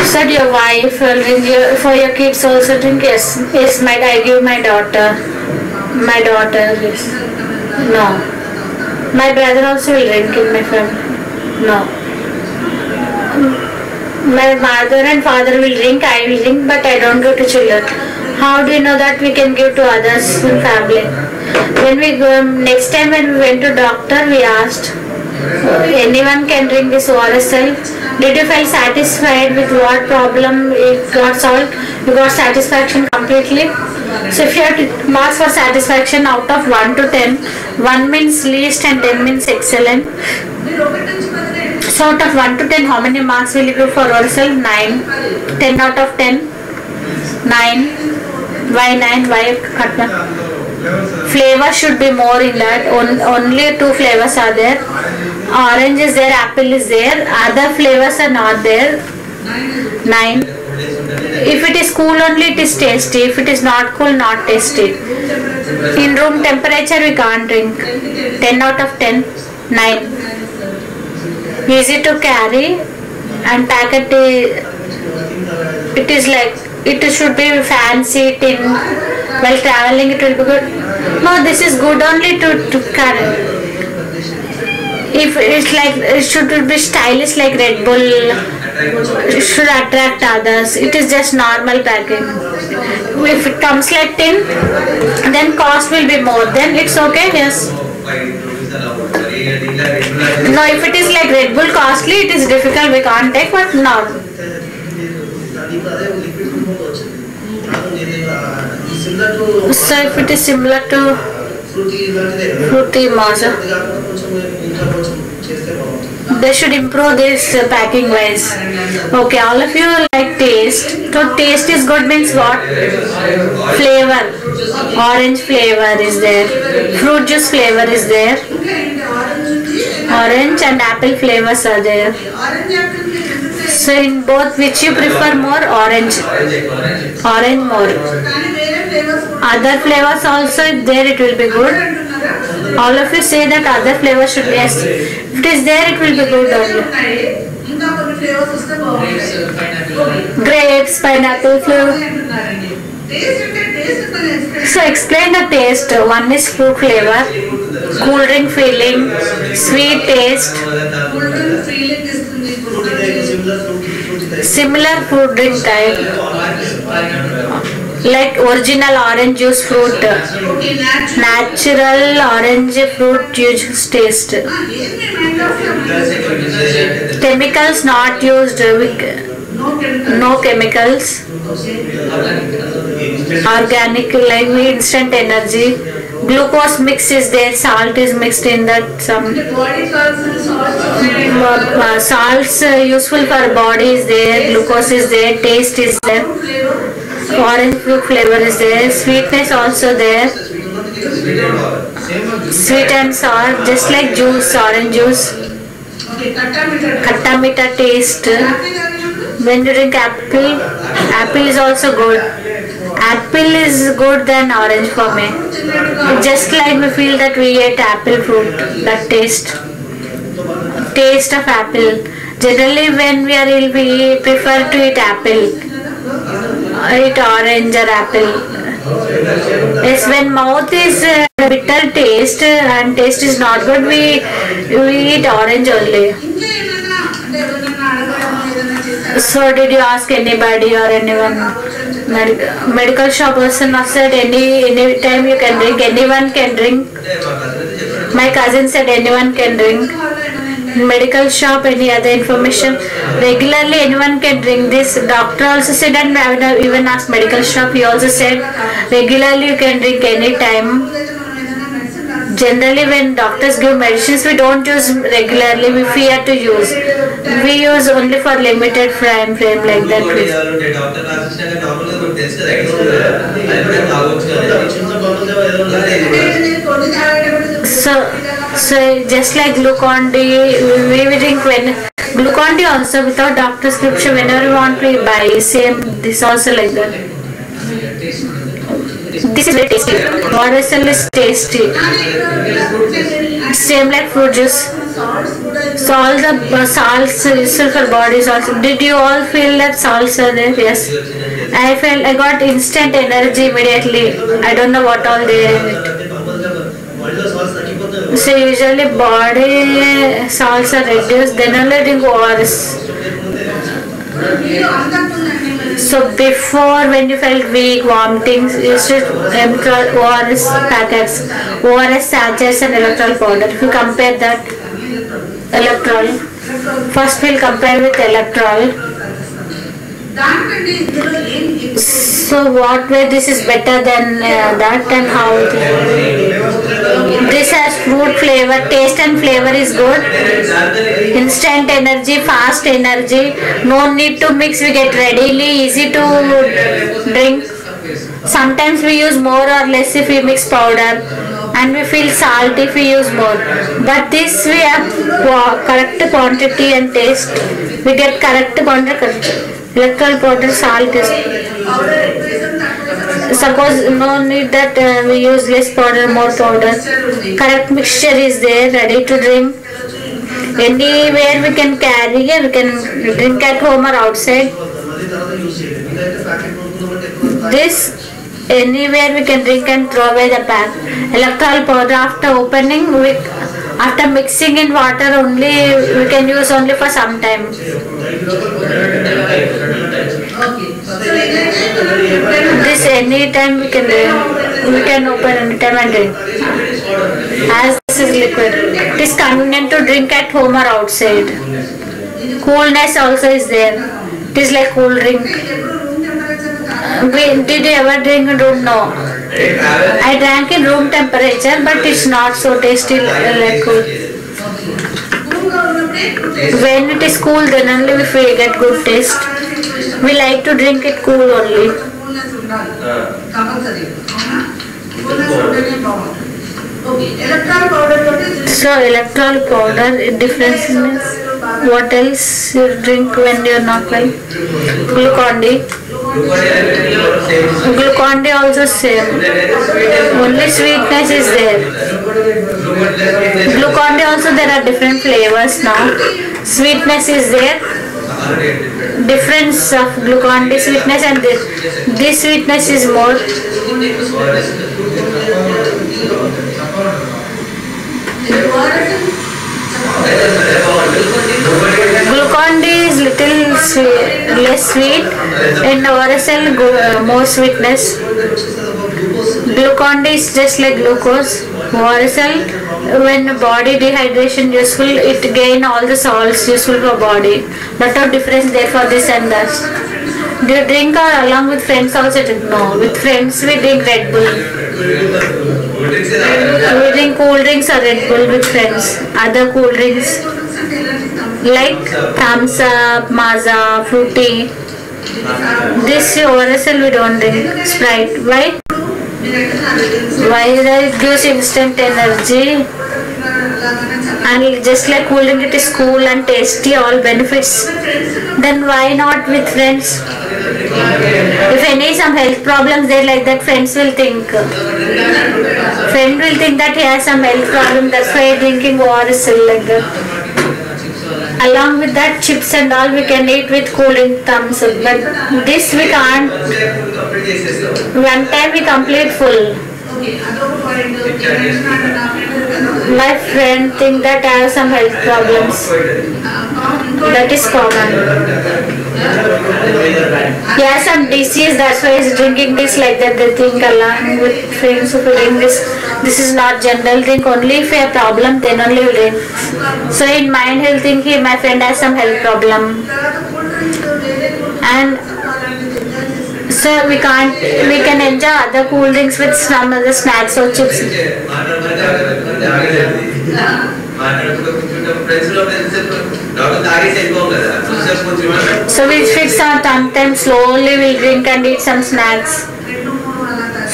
Said your wife will drink, for your kids also drink? Yes. Yes, I give my daughter. My daughter, yes. No. My brother also will drink in my family. No. My mother and father will drink, I will drink, but I don't give to children. How do you know that we can give to others in family? When we go, next time when we went to doctor, we asked, anyone can drink this ORSL? Did you feel satisfied with what problem it got solved? You got satisfaction completely? So if you have to marks for satisfaction out of 1 to 10, 1 means least and 10 means excellent. So out of 1 to 10, how many marks will you give for yourself? 9. 10 out of 10? 9. Why 9? Why Katna? Flavor should be more in that. Only 2 flavors are there. Orange is there, apple is there. Other flavors are not there. 9. If it is cool only, it is tasty. If it is not cool, not tasty. In room temperature, we can't drink. 10 out of 10. 9. Easy to carry and packet. It is like, it should be fancy tin. While traveling, it will be good. No, this is good only to carry. If it's like, it should be stylish like Red Bull, it should attract others. It is just normal packing. If it comes like tin, then cost will be more. Then it's okay, yes. No, if it is like Red Bull costly, it is difficult, we can't take, but no. So if it is similar to fruity Maaza, they should improve this packing wise. Okay, all of you like taste. So taste is good means what? Flavor. Orange flavor is there. Fruit juice flavor is there. Orange and apple flavors are there. So in both, which you prefer more? Orange. Orange more. Other flavors also, if there, it will be good. All of you say that other flavors should be, yes. If it is there, it will be good only. Grapes, pineapple flavor. So explain the taste. One is fruit flavor, cool drink feeling, sweet taste, similar fruit drink type, like original orange juice fruit, natural orange fruit juice taste. Chemicals not used, no chemicals. Organic, like instant energy. Glucose mix is there, salt is mixed in that. Some salts useful for body is there, glucose is there, taste is there, orange fruit flavor is there, sweetness also there, sweet and sour, just like juice, orange juice. Khatta meetha taste. When you drink apple, apple is also good. Apple is good than orange for me. Just like we feel that we ate apple fruit, that taste of apple. Generally when we are ill, we prefer to eat apple, eat orange or apple. Yes, when mouth is bitter taste and taste is not good, we eat orange only. So did you ask anybody or anyone? Medical shop person said any time you can drink, anyone can drink. My cousin said anyone can drink. Medical shop, any other information? Regularly anyone can drink this. Doctor also said, and I even asked medical shop, he also said regularly you can drink any time. Generally when doctors give medicines, we don't use regularly, we fear to use. We use only for limited frame like that. So just like Glucon-D, we drink when Glucon-D also without doctor prescription, whenever we want to buy. Same, this also like that. This is very tasty. RSL is tasty. Same like fruit juice. So all the salts useful for bodies also. Did you all feel that salts are there? Yes. I felt I got instant energy immediately. I don't know what all they are in it. So usually body salts are reduced, then only drink ORS. So before, when you felt weak, vomiting, you should employ ORS packets, ORS sachets and electrol powder. If you compare that, electrol First we'll compare with electrol. దానికంటే ఇందులో ఏం So what way this is better than that, and how this has fruit flavor, taste and flavor is good, instant energy, fast energy, no need to mix, we get readily, easy to drink. Sometimes we use more or less if we mix powder, and we feel salt if we use more, but this we have correct quantity and taste, we get correct quantity. Electoral powder, salt is suppose no need that we use less powder, more powder, correct mixture is there, ready to drink. Anywhere we can carry, we can drink at home or outside. This anywhere we can drink and throw away the pack. Electoral powder, after opening, after mixing in water only, we can use only for some time. This any time we can open any time and drink. As this is liquid, it is convenient to drink at home or outside. Coolness also is there. It is like cool drink. Did you ever drink? Don't know. I drank in room temperature, but it's not so tasty like cool. When it is cool, then only we get good taste. We like to drink it cool only. So electoral powder, difference means what else you drink when you are not well? Glucon-D. Glucon-D also same. Only sweetness is there. Glucon-D also there are different flavors now. Sweetness is there. Difference of Glucon-D sweetness and this sweetness is more. Glucon-D is little less sweet, and ORSL more sweetness. Glucon-D is just like glucose. ORSL, when body dehydration useful, it gain all the salts useful for body. Lot of difference there for this and that. Do you drink or along with friends also? No, with friends we drink Red Bull. We drink cool drinks or Red Bull with friends. Other cool drinks like Thumbs Up, Maaza, Fruity. This ORSL we don't drink. Sprite. Why? Why it gives instant energy, and just like cool drink it is cool and tasty, all benefits. Then why not with friends? If any some health problems there like that, friend will think that he has some health problem, that's why drinking ORSL like that. Along with that, chips and all we can eat with cooling Thumbs Up, but this we can't. One time we complete full. My friend think that I have some health problems. That is common. He has some disease, that's why he's drinking this like that. They think along with friends who drink this. This is not general drink. Only if you have problem, then only you drink. So in mind he'll think my friend has some health problem. And so we can enjoy other cool drinks with some other snacks or chips. So we fix our sometimes slowly we'll drink and eat some snacks.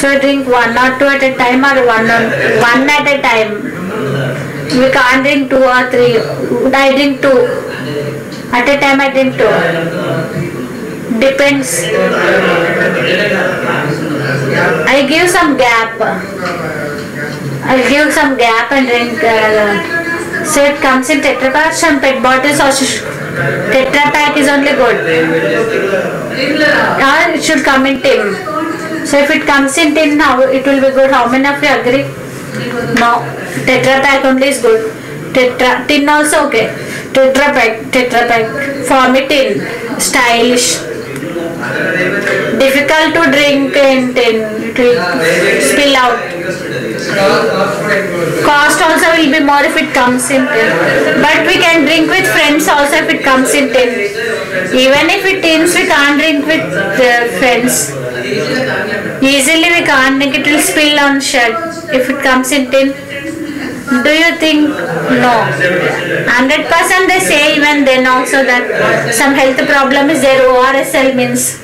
So drink 1 or 2 at a time, or one at a time. We can't drink 2 or 3. I drink 2. At a time I drink 2. Depends. I give some gap. I'll give some gap and drink. So it comes in Tetra Pak, some PET bottles also. Tetra Pak is only good. Or it should come in tin. So if it comes in tin now, it will be good. How many of you agree? No. Tetra Pak only is good. Tin also okay. Tetra Pak. For me tin. Stylish. Difficult to drink in tin. It will spill out. Cost also will be more if it comes in tin. But we can drink with friends also if it comes in tin. Even if it tins, we can't drink with friends. Easily we can't drink, it will spill on shirt if it comes in tin. Do you think? No. 100% they say even then also that some health problem is there. ORSL means.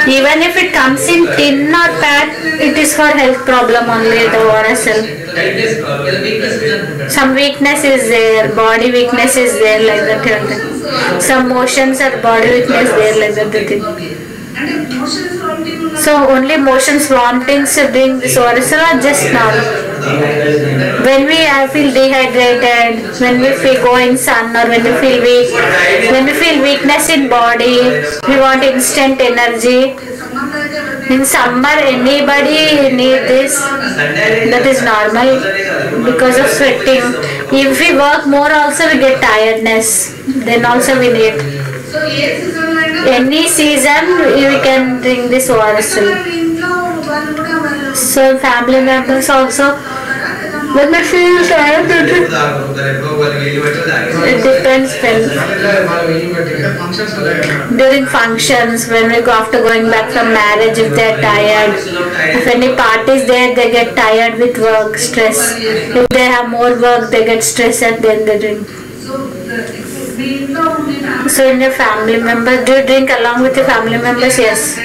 Even if it comes in tin or pack, it is for health problem only, the ORSL. Some weakness is there, body weakness is there like that. Some motions or body weakness there like that. So only motions, vomitings during this ORSL or just normal? When we feel dehydrated, when we feel go in sun or when we feel weak, when we feel weakness in body, we want instant energy. In summer anybody need this, that is normal because of sweating. If we work more also we get tiredness, then also we need. Any season we can drink this ORSL. So family members also, when they feel tired, it depends when. During functions, when we go after going back from marriage, if they are tired, if any parties there, they get tired with work, stress. If they have more work, they get stressed and then they drink. So in your family members, do you drink along with your family members? Yes.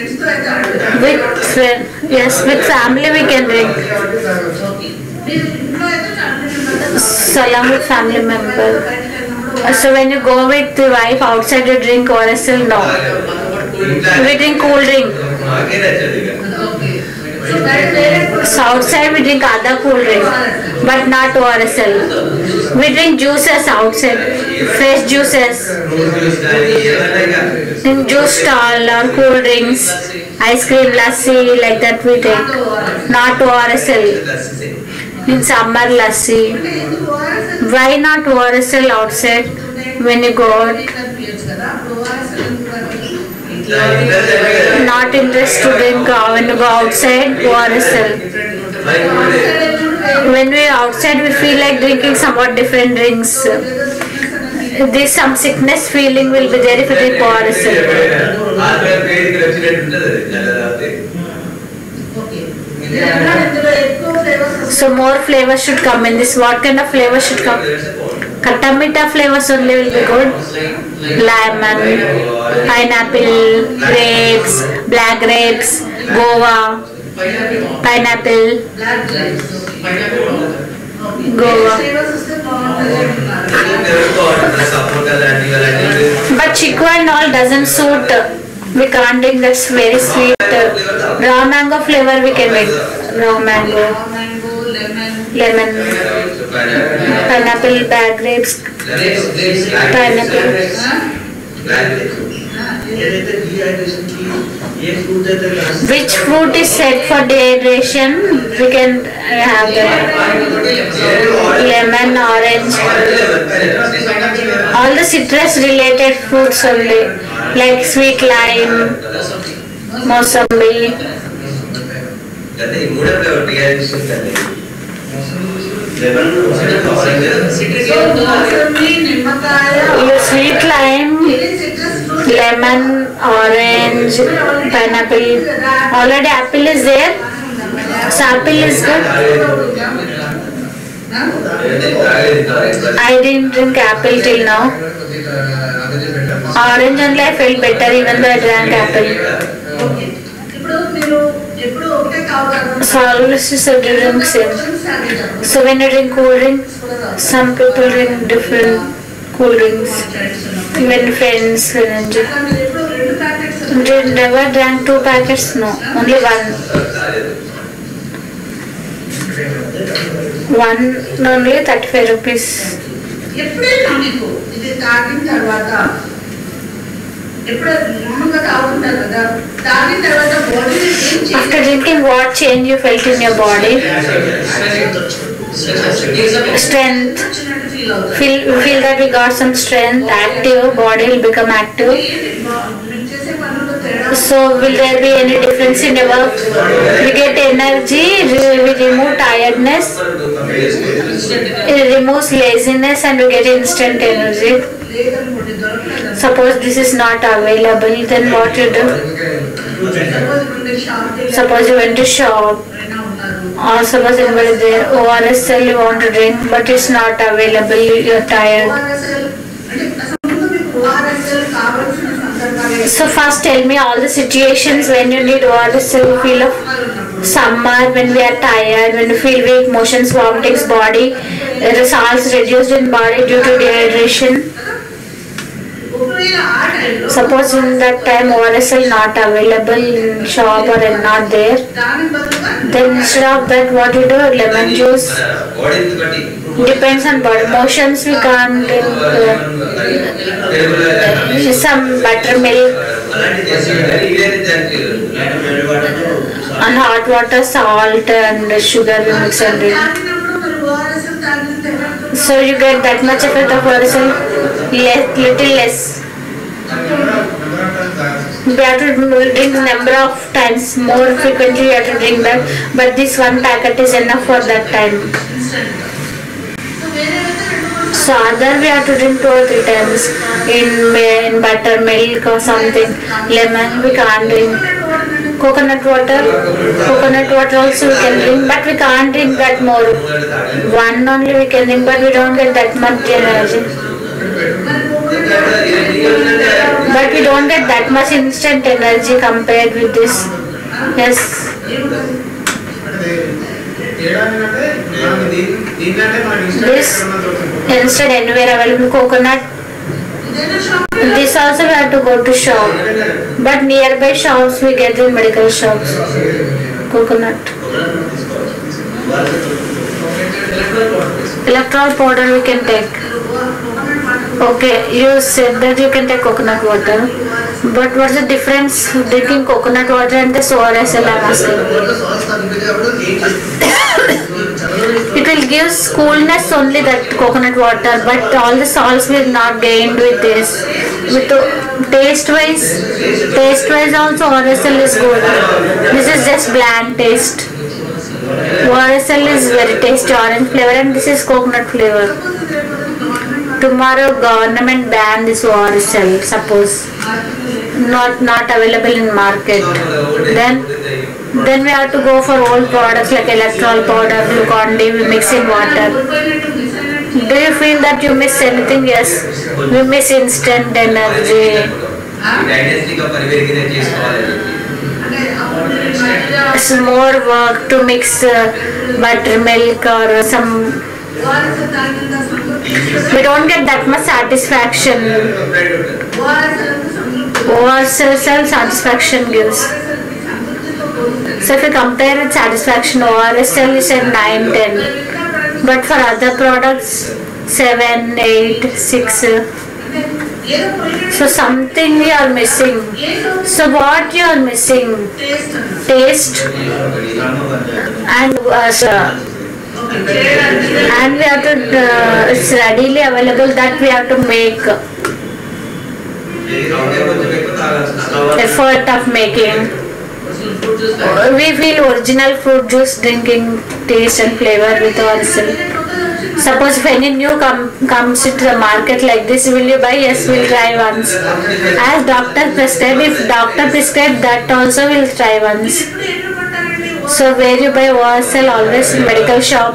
With family we can drink. So along with family members. So when you go with the wife outside, you drink ORSL? No. We drink cool drink. So outside we drink other cool drink, but not ORSL. We drink juices outside, fresh juices. In juice stall or cool drinks, ice cream, lassi, like that we take. Not ORSL. In summer lassi. Why not ORSL outside when you go out? Not interested to drink when you go outside ORSL. When we are outside we feel like drinking somewhat different drinks. This some sickness feeling will be there if you drink ORSL. So more flavor should come in this. What kind of flavor should come? Katamita flavors only will be good. Lemon, pineapple, grapes, black grapes, guava, pineapple, guava. But chiku and all doesn't suit. We can't drink, that's very sweet. Raw mango flavor we can make. Raw mango, lemon, pineapple, black grapes, pineapple. Which fruit is said for dehydration? We can have that. Lemon, orange. All the citrus related fruits only, like sweet lime, mosambi. Your sweet lime, lemon, orange, pineapple. Already apple is there. So apple is good. I didn't drink apple till now. Orange only I felt better even though I drank apple. So always is a drink same. So when you drink cool drink, some people drink different cool drinks. Even friends will enjoy. Never drank 2 packets, no, only one. One only 35 rupees. After drinking, what change you felt in your body? Strength. Feel that we got some strength, active, body will become active. So will there be any difference in our? We get energy, we remove tiredness, it removes laziness, and we get instant energy. Suppose this is not available, then what you do? Suppose you went to shop, or suppose anybody there, ORSL you want to drink, but it's not available, you're tired. So first tell me all the situations when you need ORSL. Feel of summer, when we are tired, when you feel weak, motions, vomitings, body, the salts reduced in body due to dehydration. Suppose in that time ORSL not available in shop or not there, then instead of that what you do? Lemon juice. Depends on body motions, we can't drink some buttermilk and hot water, salt and sugar we mix and drink. So you get that much effect of ORSL, little less. We have to drink number of times, more frequently we have to drink that, but this one packet is enough for that time. So other we have to drink 2 or 3 times in buttermilk or something. Lemon we can't drink. Coconut water also we can drink, but we can't drink that more. One only we can drink, but we don't get that much energy. But we don't get that much instant energy compared with this. Yes. This instead anywhere available. Coconut. This also we have to go to shop, but nearby shops we get in medical shops. Coconut. Electrol powder we can take. Okay, you said that you can take coconut water, but what's the difference drinking coconut water and this ORSL I'm asking? It will give coolness only, that coconut water, but all the salts will not gained with this. With taste wise also ORSL is good. This is just bland taste. ORSL is very tasty, orange flavor, and this is coconut flavor. Tomorrow government ban this ORSL, suppose not available in market, then we have to go for old products like electrol powder, Glucon-D, we mix in water. Do you feel that you miss anything? Yes, we miss instant energy. It's more work to mix buttermilk or some. We don't get that much satisfaction. ORSL satisfaction gives. So if you compare with satisfaction, ORSL is at 9, 10. But for other products, 7, 8, 6. So something we are missing. So what you are missing? Taste and and we have to, it's readily available that we have to make effort of making. We feel original fruit juice drinking taste and flavor with ORSL. Suppose if any new comes into the market like this, will you buy? Yes, we'll try once. As doctor prescribe, if doctor prescribe, that also we'll try once. So where you buy ORSL? Always in medical shop.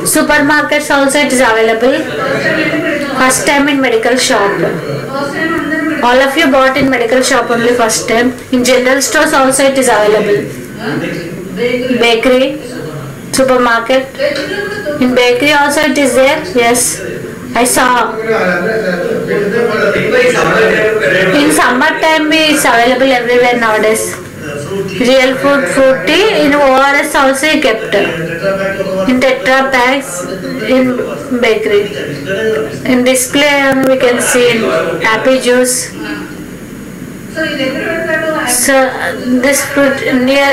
Supermarkets also it is available. First time in medical shop. All of you bought in medical shop only first time. In general stores also it is available. Bakery, supermarket. In bakery also it is there. Yes, I saw. In summer time it's available everywhere nowadays. Real food, fruity, in ORS also kept. In Tetra packs, in bakery. In display we can see in happy juice. So this fruit near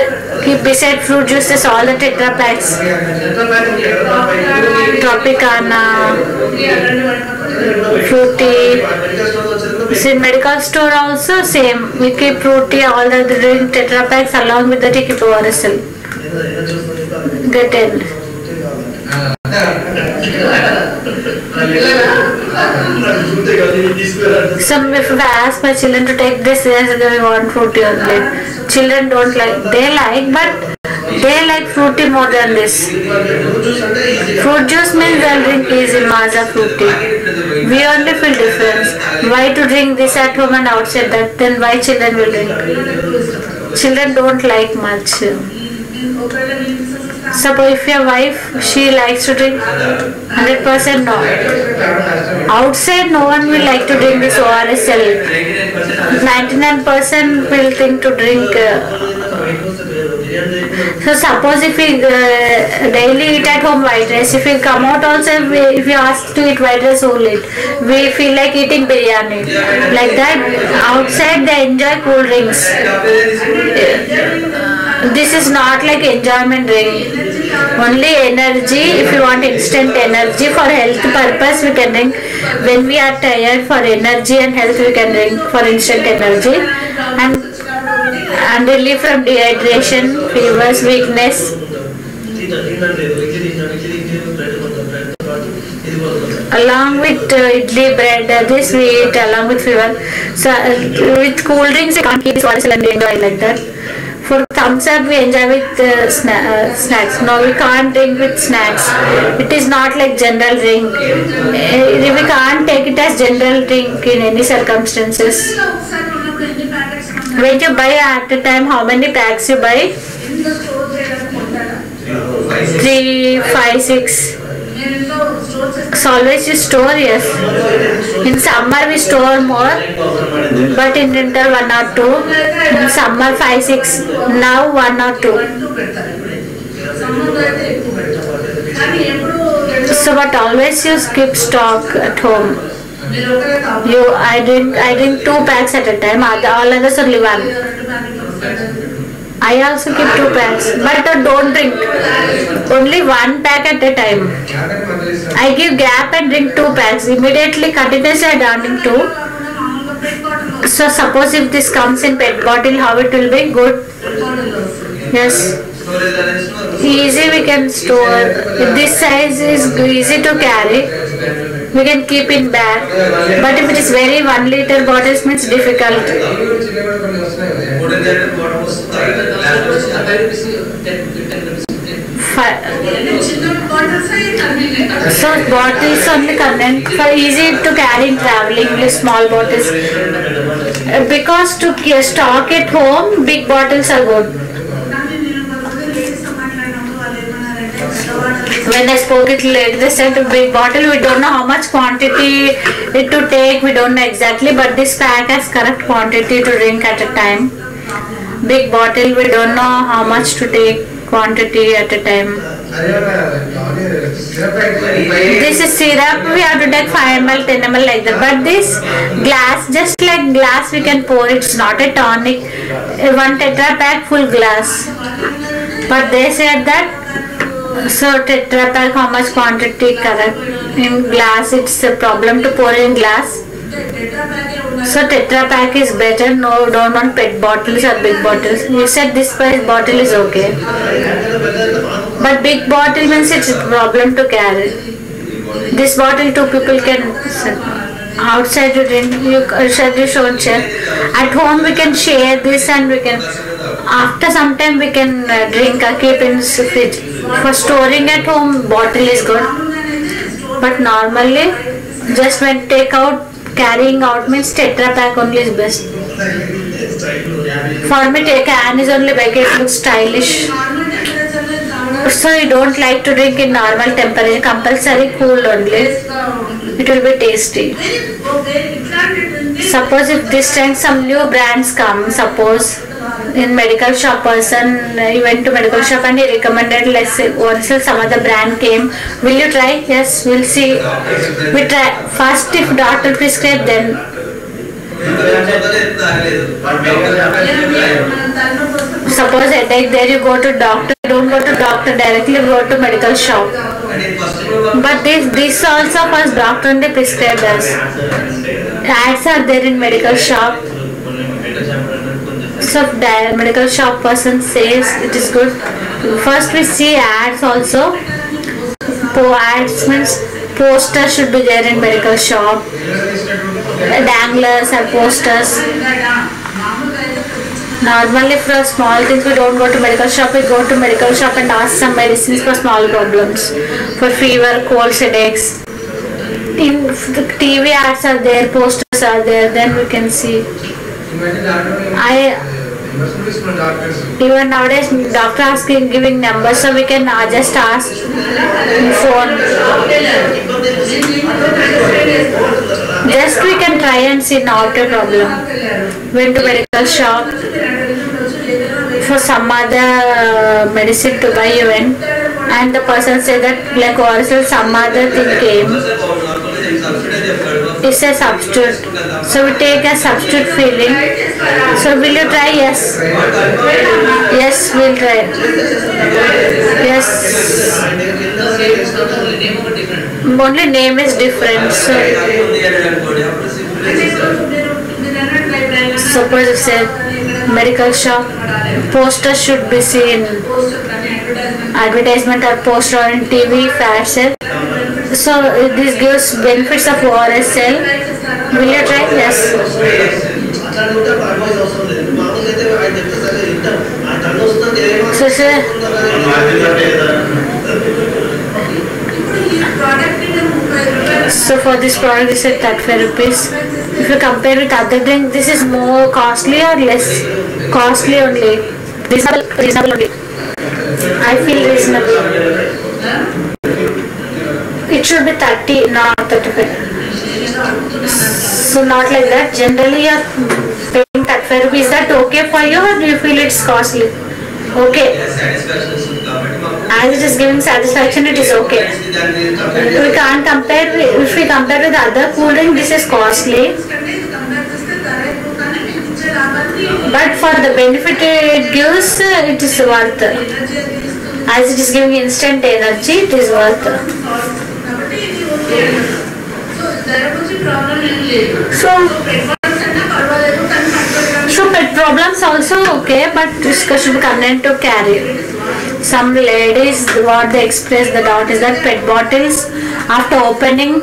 beside fruit juices, all the Tetra packs. Tropicana, fruity. See, medical store also same. We keep fruity, all the drink Tetra packs along with that we keep ORSL. Get in. Some if I ask my children to take this, they want fruity only. Children don't like, they like, but they like fruity more than this. Fruit juice means they'll drink easy Maaza fruity. We only feel difference. Why to drink this at home and outside that? Then why children will drink? Children don't like much. Suppose if your wife, she likes to drink 100% no. Outside no one will like to drink this ORSL. 99% will think to drink. So suppose if we daily eat at home white rice, if we come out also, if you ask to eat white rice only, we feel like eating biryani. Like that, outside they enjoy cool drinks. This is not like enjoyment drink. Only energy, if you want instant energy for health purpose we can drink. When we are tired, for energy and health we can drink for instant energy. And relief from dehydration, fevers, weakness. Along with idli bread, this we eat along with fever. So with cool drinks we can't keep this water and enjoy like that. For thumbs up we enjoy with snacks. No, we can't drink with snacks. It is not like general drink. We can't take it as general drink in any circumstances. When you buy at a time, how many packs you buy? 3, 5, 6. So always you store, yes. In summer we store more, but in winter 1 or 2. In summer 5, 6. Now 1 or 2. So but always you keep stock at home. I drink 2 packs at a time. All others only 1. I also keep 2 packs, but don't drink. Only 1 pack at a time. I give gap and drink 2 packs. Immediately, continuously I don't drink 2. So suppose if this comes in PET bottle, how it will be? Good. Yes. Easy we can store. If this size is easy to carry, we can keep in bag. But if it is very 1 liter bottles, means difficult. So bottles only content for easy to carry in traveling with small bottles. Because to stock at home, big bottles are good. When I spoke it like they said big bottle, we don't know how much quantity it to take, we don't know exactly, but this pack has correct quantity to drink at a time. Big bottle, we don't know how much to take quantity at a time. This is syrup, we have to take 5 ml, 10 ml like that, but this glass, just like glass we can pour, it's not a tonic. 1 Tetra pack full glass. But they said that so Tetra pack how much quantity correct in glass, it's a problem to pour in glass. So Tetra pack is better. No, don't want PET bottles or big bottles. You said this size bottle is okay, but big bottle means it's a problem to carry. This bottle 2 people can outside you drink. You should share. At home we can share this and we can. After some time we can drink or keep in fridge. For storing at home, bottle is good. But normally, just when take out, carrying out means Tetra pack only is best. For me, can is only big. It looks stylish. So you don't like to drink in normal temperature. Compulsory cool only. It will be tasty. Suppose if this time some new brands come, suppose in medical shop person, he went to medical shop and he recommended, let's say once some other brand came, will you try? Yes, we'll see. We try first. If doctor prescribe, then suppose headache, there you go to doctor. Don't go to doctor directly, go to medical shop. But this also was doctor only prescribed us. Ads are there in medical shop. So the medical shop person says it is good. First we see ads also. Ads means posters should be there in medical shop. Danglers and posters. Normally for small things we don't go to medical shop, we go to medical shop and ask some medicines for small problems. For fever, colds, headaches. In the TV ads are there, posters are there, then we can see. Even nowadays doctor asking giving numbers, so we can just ask phone. Just we can try and see, not a problem. Went to medical shop for some other medicine to buy, you went, and the person said that like also some other thing came. It's a substitute. So we take a substitute feeling. So will you try? Yes. Yes, we'll try. Yes. Only name is different. So suppose it's a medical shop, poster should be seen. Advertisement or poster on TV, fat cell. So this gives benefits of ORSL. Will you try? Yes. So for this product is at 35 rupees. If you compare with other drink, this is more costly or less costly only. Reasonable only. I feel reasonable. It should be 30, not 35. So not like that. Generally you are paying 35 rupees. Is that okay for you or do you feel it's costly? Okay. As it is giving satisfaction, it is okay. We can't compare. If we compare with other cool drink, this is costly. But for the benefit it gives, it is worth. As it is giving instant energy, it is worth. So pet problems also okay, but this should be convenient to carry. Some ladies, what they express the doubt is that pet bottles, after opening,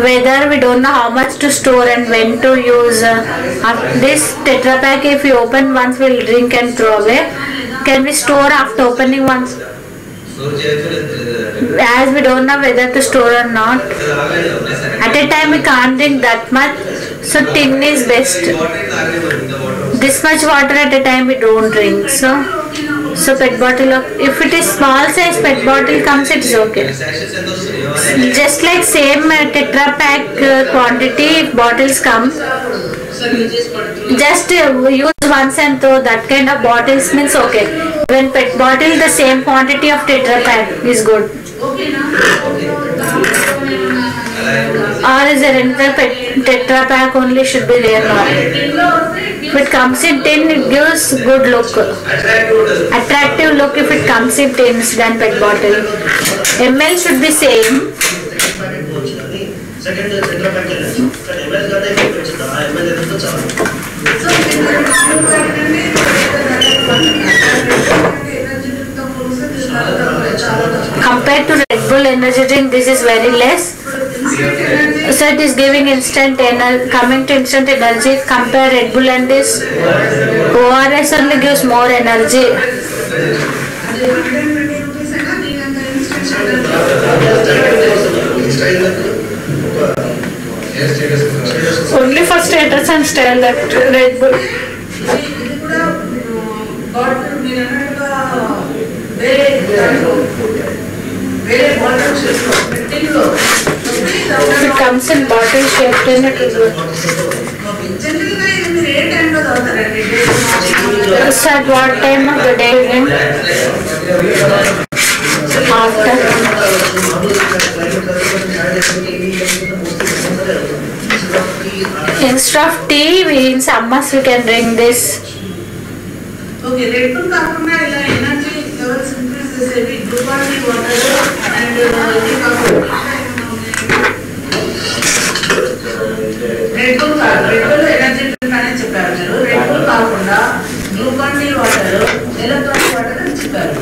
whether we don't know how much to store and when to use. This Tetra Pak, if we open once, we'll drink and throw away. Can we store after opening once? As we don't know whether to store or not. At a time we can't drink that much, so tin is best. This much water at a time we don't drink. So pet bottle, if it is small size pet bottle comes, it's okay. Just like same Tetra Pak quantity, if bottles come, just use once and throw, that kind of bottles means okay. When pet bottle, the same quantity of Tetra Pak is good. Or is there another Tetra Pak only should be there now? If it comes in tin, it gives good look. Attractive look if it comes in tins than pet bottle. ML should be same. Compared to Red Bull energy drink, this is very less. So it is giving instant energy, coming to instant energy. Compare Red Bull and this. ORS only gives more energy. Only for status and style that Red Bull. If it comes in bottle shape, then it is good. So at what time of the day you drink? After. Instead of tea, in summers we can drink this. Okay, Red Bull energy levels increase. Red Bull energy drink అనేది చెప్పారు మీరు. Red Bull కాకుండా Glucon D water, electronic water అని చెప్పారు.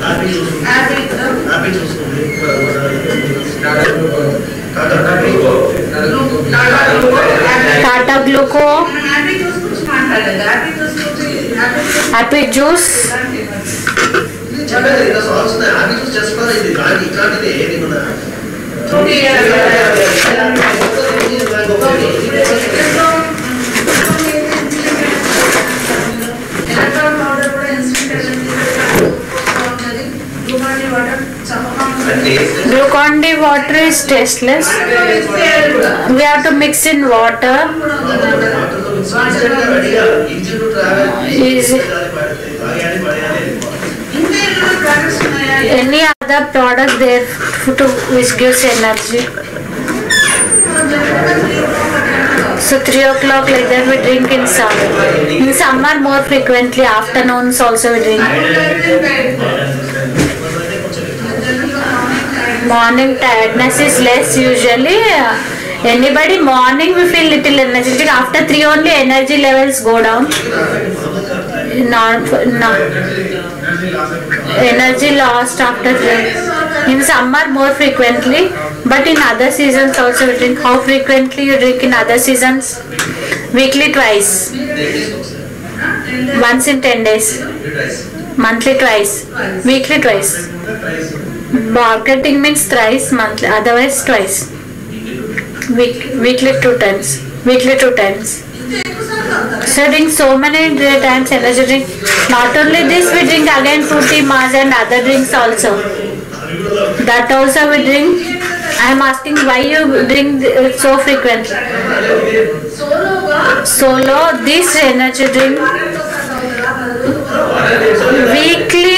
Tata Gluco, happy juice, Glucon D water is tasteless. We have to mix in water. Any other product there which gives energy. So 3 o'clock like that we drink in summer. In summer more frequently, afternoons also we drink. Morning tiredness is less usually. Anybody morning we feel little energetic. After 3 only energy levels go down. No. Energy lost after 3. In summer more frequently, but in other seasons also we drink. How frequently you drink in other seasons? Weekly twice. Once in 10 days. Monthly twice. Weekly twice. Marketing means thrice monthly, otherwise twice. Weekly 2 times. Weekly 2 times. So drink so many times energy drink. Not only this, we drink again fruity mass and other drinks also. That also we drink. I am asking why you drink so frequently. Solo this energy drink. Weekly.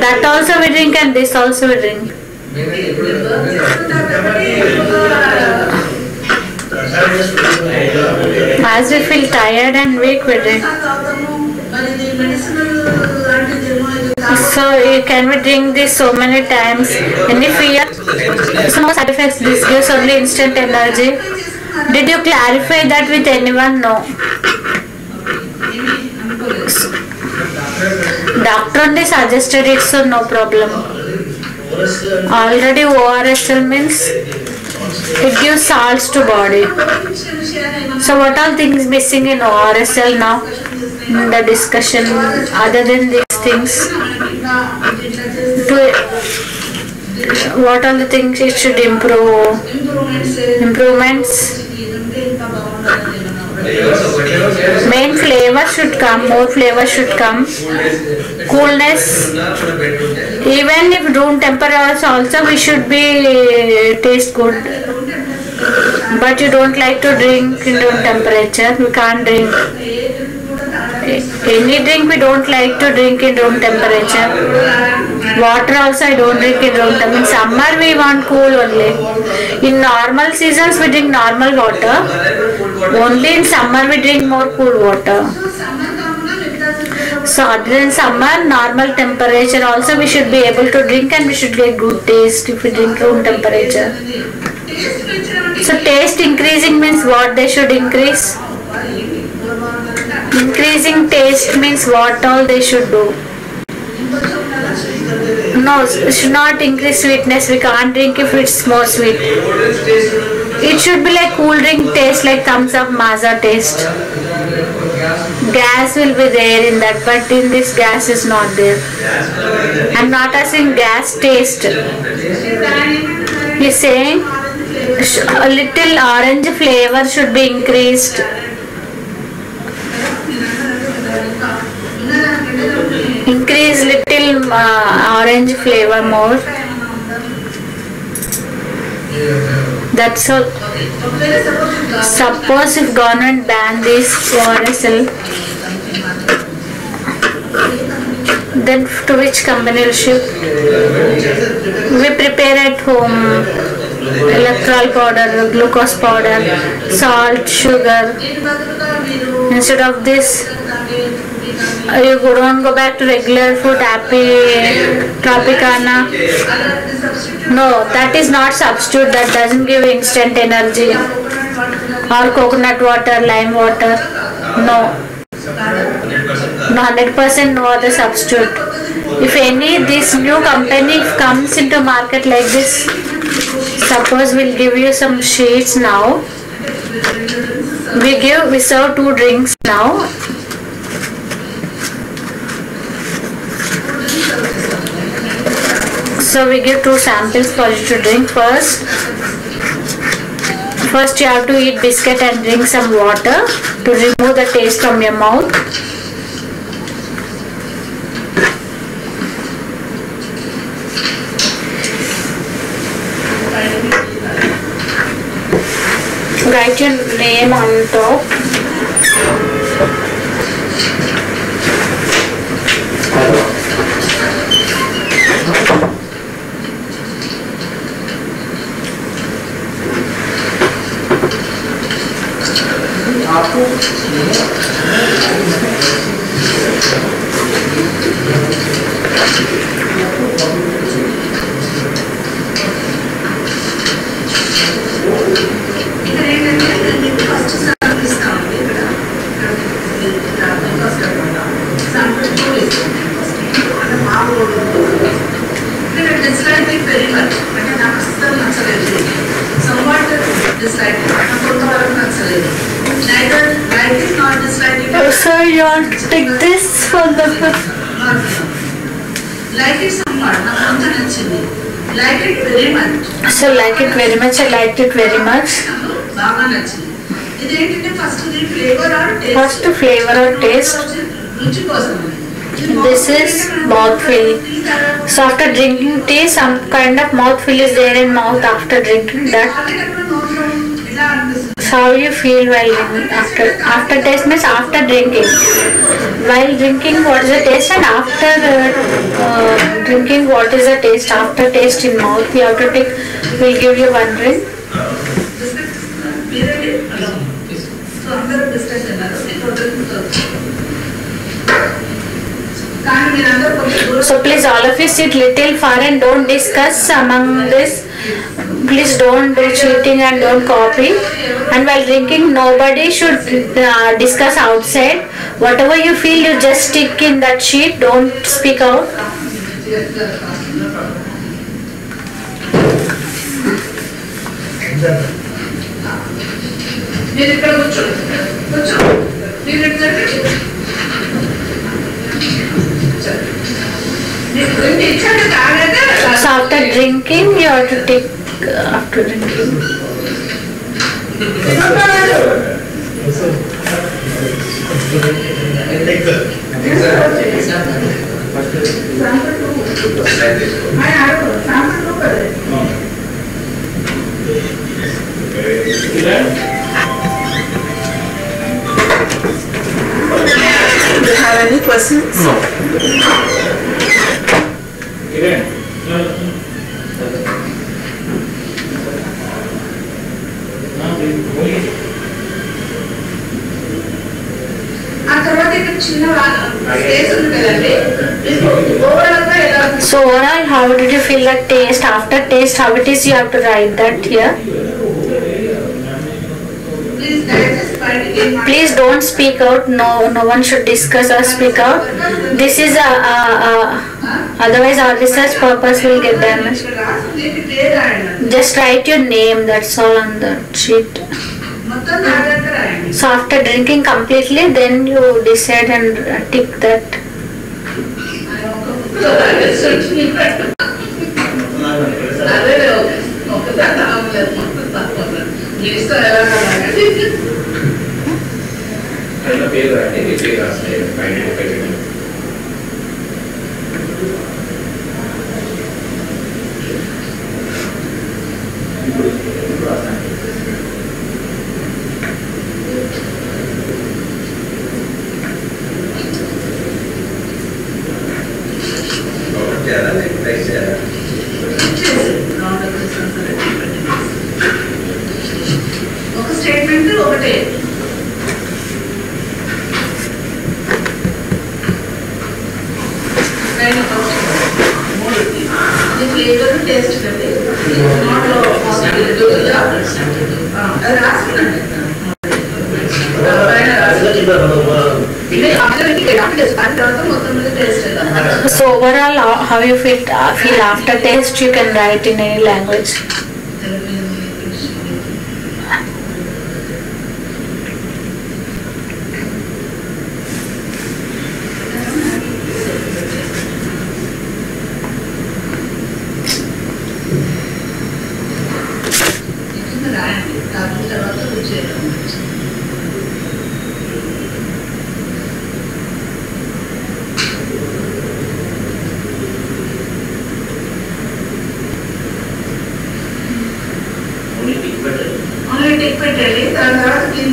That also we drink and this also we drink. As we feel tired and weak we drink. So can we drink this so many times? Any fear? So no side effects, this gives only instant energy. Did you clarify that with anyone? No. Doctor only suggested it, so no problem. Already ORSL means it gives salts to body. So what all things missing in ORSL now in the discussion other than these things? What are the things it should improve? Improvements? Main flavor should come, more flavor should come. Coolness, even if room temperature also we should be taste good. But you don't like to drink in room temperature, we can't drink. Any drink we don't like to drink in room temperature. Water also I don't drink in room temperature. In summer we want cool only. In normal seasons we drink normal water. Only in summer we drink more cool water. So other than summer, normal temperature also we should be able to drink and we should get good taste if we drink room temperature. So taste increasing means what they should increase? Increasing taste means what all they should do? No, it should not increase sweetness. We can't drink if it's more sweet. It should be like cool drink taste, like thumbs up, Maaza taste. Gas will be there in that, but in this gas is not there. I'm not asking gas taste. He's saying a little orange flavor should be increased. Increase little orange flavor more. That's all. Suppose if government ban this ORSL, then to which company will ship? We prepare at home. Electoral powder, glucose powder, salt, sugar. Instead of this, You don't go back to regular food, Tropicana. No, that is not substitute. That doesn't give instant energy. Or coconut water, lime water. No. No, 100% no other substitute. If any this new company comes into market like this, suppose we'll give you some sheets now. We serve 2 drinks now. So we give 2 samples for you to drink first. First you have to eat biscuit and drink some water to remove the taste from your mouth. Write your name on top. Sir, you want to take this for the like it somewhat, like it very much. So like it very much, I liked it very much. First flavor or taste. This is mouthfeel. So after drinking tea, some kind of mouthfeel is there in mouth after drinking that. So how you feel while after taste means after drinking. While drinking, what is the taste, and after drinking, what is the taste? After taste in mouth, you have to take. We'll give you 1 drink. So please all of you sit little far and don't discuss among this. Please don't do cheating and don't copy. And while drinking, nobody should discuss outside. Whatever you feel, you just stick in that sheet. Don't speak out. So after drinking, you have to take after drinking. Do you have any questions? No. So overall, how did you feel the taste? After taste, how it is? You have to write that here. Please don't speak out. No one should discuss or speak out. This is otherwise our research purpose will get damaged. Just write your name. That's all on the sheet. So after drinking completely, then you decide and tick that. అది flavour taste కండి నోట్లో అది రాసుకున్నాండి So overall, how you feel after taste? You can write in any language.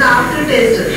after taste.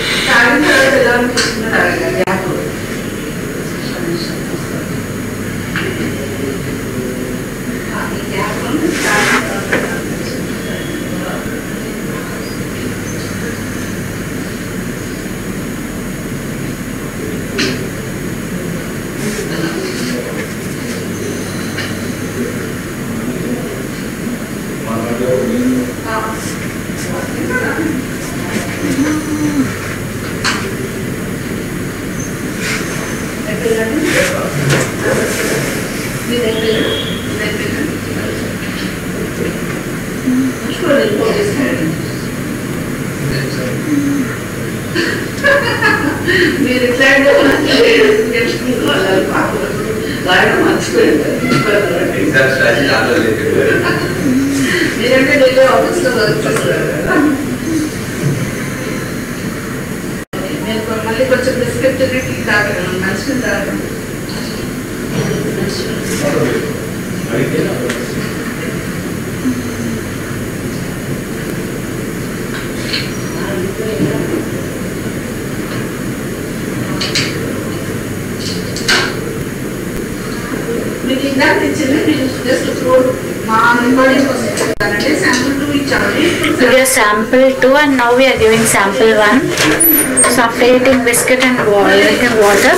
Starting sample 2 and now we are giving sample 1. So after eating biscuit and drinking water,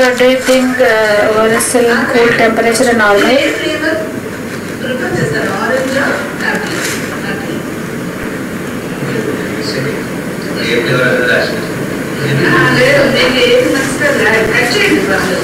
so do you think was still in cool temperature and normal? లేదు నేను ఏది నచ్చితే cut చేయండి వాళ్ళు.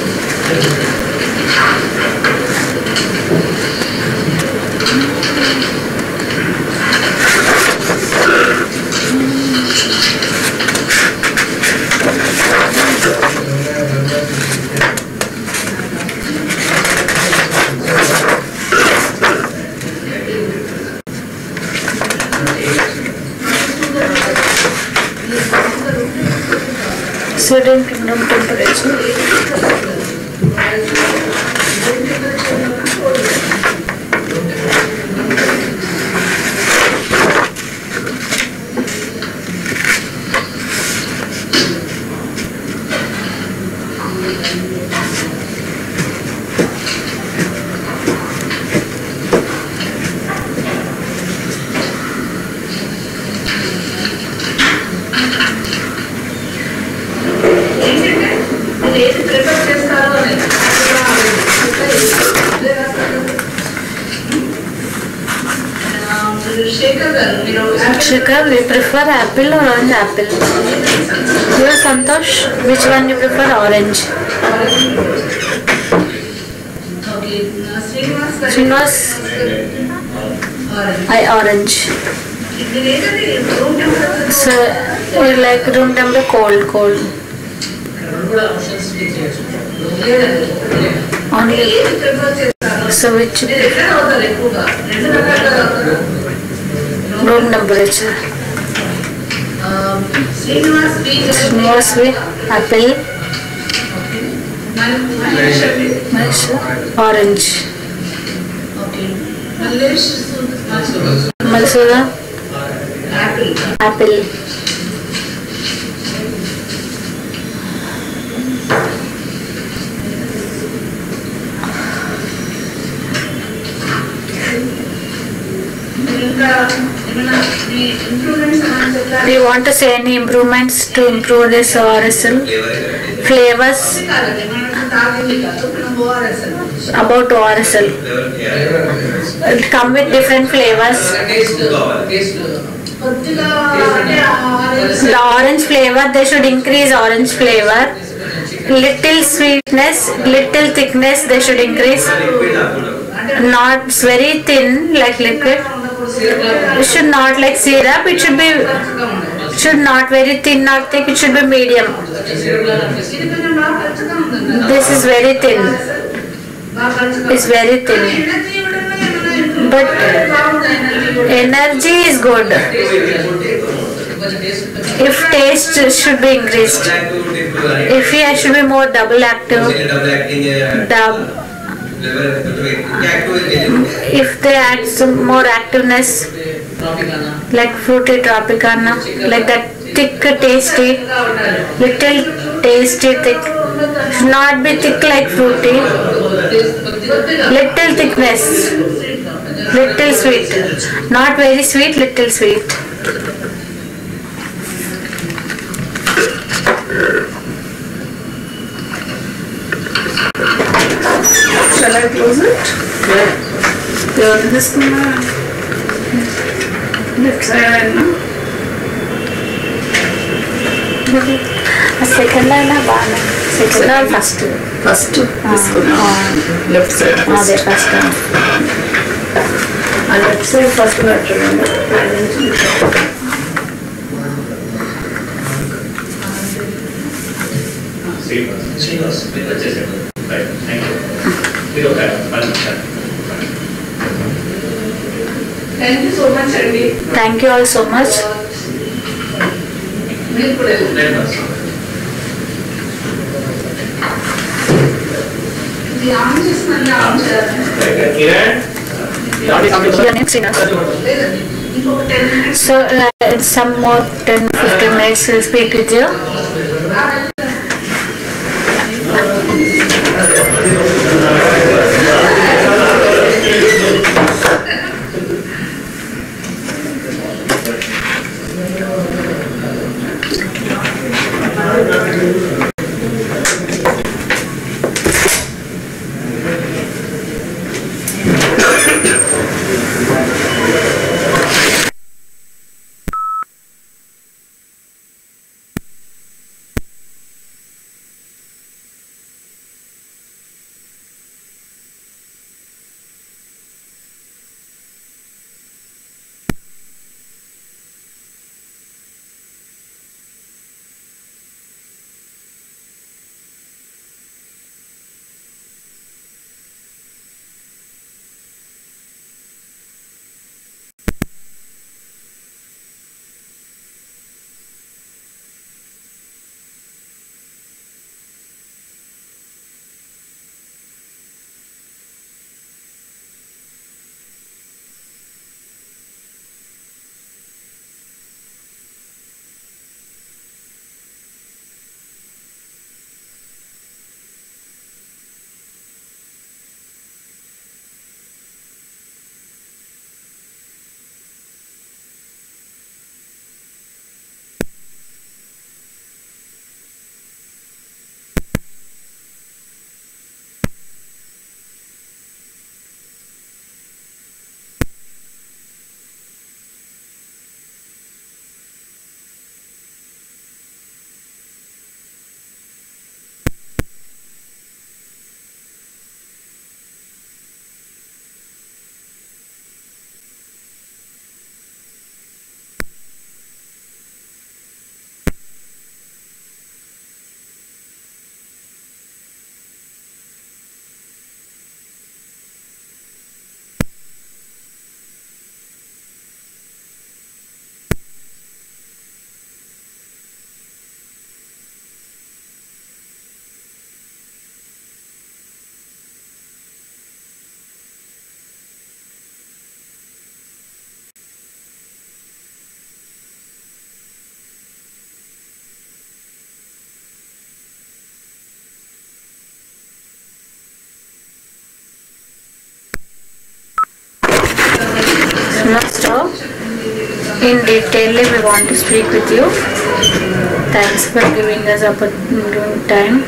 Certain kingdom temperature. ఏది prefer చేస్తారో అనేది శేఖర్ గారు మీరు Shikhar, we prefer apple or orange apple? You are Santosh, which one you prefer? Orange. Okay Srinivas గారు Srinivas, I orange. ఇది లేదండి room temperature So, you like room temperature cold. Only. ఏది prefer చేస్తారు So, which మీరు ఎక్కడ అవుతారు ఎక్కువగా రెండు రకాలుగా అవుతారు room temperature? Srinivas Srinivas with apple, Mahesh అండి Mahesh, orange. Okay Mallesh Malsura, Apple apple. ఇంకా ఏమైనా మీ ఇంప్రూవ్మెంట్స్ అని చెప్తారు Do you want to say any improvements to improve this RSL? Flavors కాదండి మనం తాగింది కాదు మనం ORS about RSL. It come with different flavors. కొద్దిగా అంటే orange The orange flavor, they should increase orange flavor. Little sweetness, little thickness, they should increase. Not very thin like liquid. It should not like syrup. It should not very thin or thick. It should be medium. This is very thin. It's very thin. But energy is good. If taste should be increased. If here should be more double active. If they add some more activeness, like fruity tropicana, like that thick tasty, little tasty thick. Should not be thick like fruity. Little thickness, little sweet. Not very sweet, little sweet. Shall I close it? Yeah. This one, left side, no? Second line, second or first? First, this one, left side. That's first. And left side, first one, remember. Srinivas, right, thank you. మీరు ఒక thank you so much అండి Thank you all so much. మీరు కూడా ఇది on చేస్తున్నాను on చేయాలి Kiran Your name, Srinivas. లేదండి ఇంకొక 10 minutes So, some more 10-15 minutes we'll speak with you. in detail we want to speak with you. Thanks for giving us time.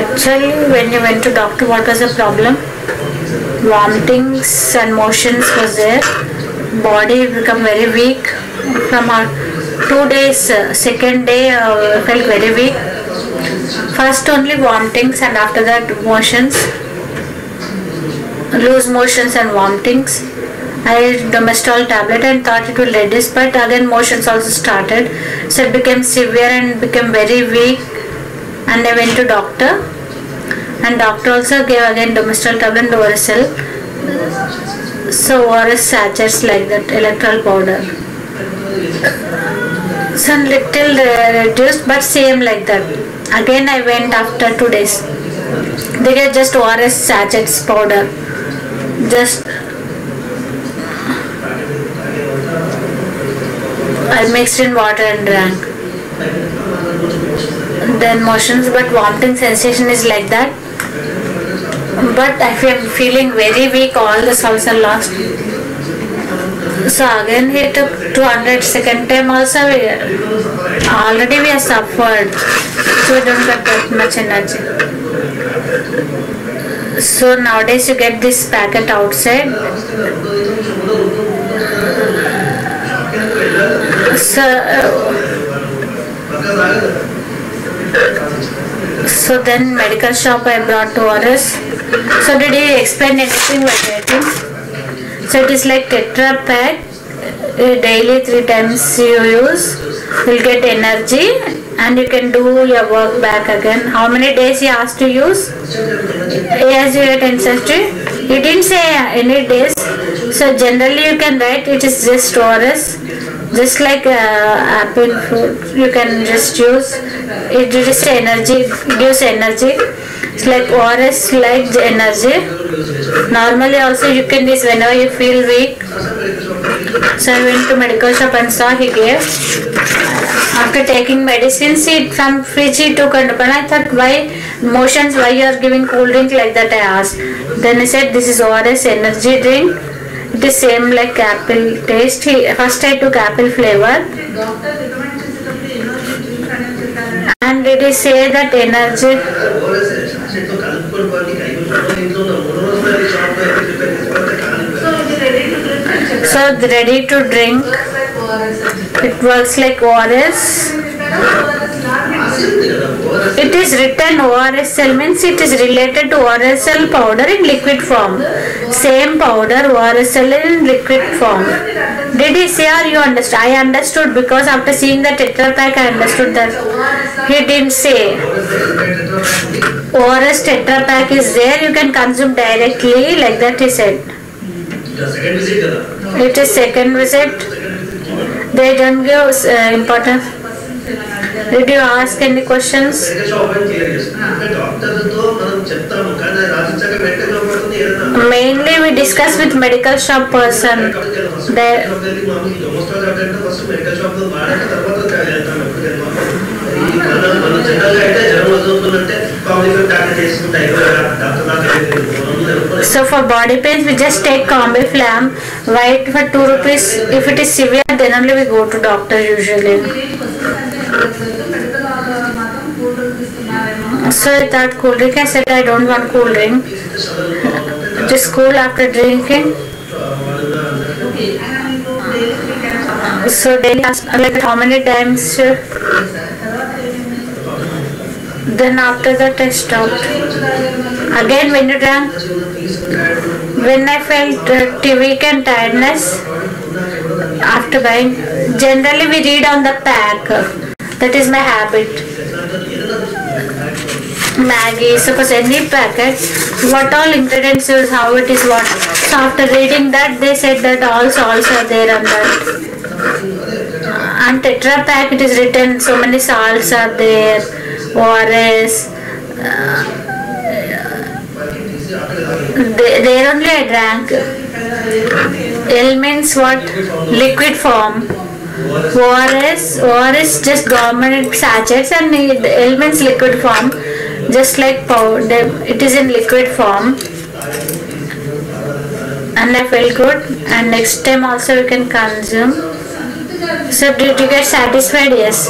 Actually, when you went to doctor, what was the problem? Vomitings and motions was there. Body become very weak. From 2 days, second day felt very weak. First only vomitings and after that motions, loose motions and vomitings. I had Domestol tablet and thought it will reduce, but again motions also started. So it became severe and became very weak, and I went to doctor, and doctor also gave again Domestol tablet and Oracel. So ORS sachets like that, electral powder. So little reduced but same like that. Again I went after 2 days. They get just ORS sachets powder. Just I mixed in water and drank. Then motions, but vomiting sensation is like that. But I am feeling very weak, all the cells are lost. So again he took 200, second time also already we have suffered. So we don't get that much energy. So nowadays you get this packet outside. So then medical shop I brought to ORS. So did he explain anything while waiting? So it is like Tetra Pak. Daily 3 times you use, you'll get energy and you can do your work back again. How many days he asked to use? As you get ancestry, he didn't say any days. So generally you can write it is just ORS, just like apple fruit. You can just use it. Is energy, gives energy. It's like ORS like energy. Normally also you can use whenever you feel weak. So I went to medical shop and saw he gave. After taking medicines, from fridge he took and opened. I thought why motions, why you are giving cool drink like that, I asked. Then he said this is ORS energy drink. It is same like apple taste. First I took apple flavor. And did he say that energy? So ready to drink. It works like ORS. It is written ORSL means it is related to ORSL powder in liquid form. Same powder ORSL in liquid form. Did he say or you understood? I understood because after seeing the Tetra Pak I understood that. He didn't say. ORS Tetra Pak is there, you can consume directly like that he said. It is second visit. They don't give importance. Did you ask any questions? Mainly we discuss with medical shop person. So for body pains we just take Combiflam, white for 2 rupees. If it is severe then only we go to doctor usually. So I thought cool drink. I said I don't want cool drink. Just cool after drinking. So daily like how many times? Then after that I stopped. Again when you drank? When I felt weak and tiredness after buying. Generally we read on the pack. That is my habit. Maggi, suppose any packet, what all ingredients use, how it is what. So after reading that they said that all salts are there on that. And Tetra Pak it is written so many salts are there. ORS. There only I drank. L means what? Liquid form. ORS just government sachets and L means liquid form. Just like powder, it is in liquid form. and I felt good, and next time also we can consume. So did you get satisfied? Yes.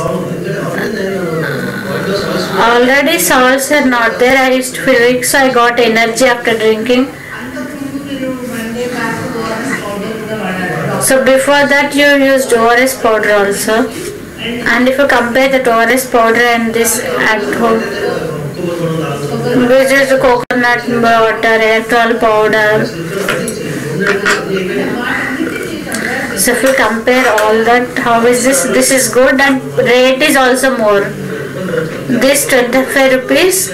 Already salts are not there. I used to feel weak, so I got energy after drinking. So before that you used ORS powder also. And if you compare the ORS powder and this at home, which is the coconut water, electrol powder. So if you compare all that, how is this? This is good, and rate is also more. This 25 rupees,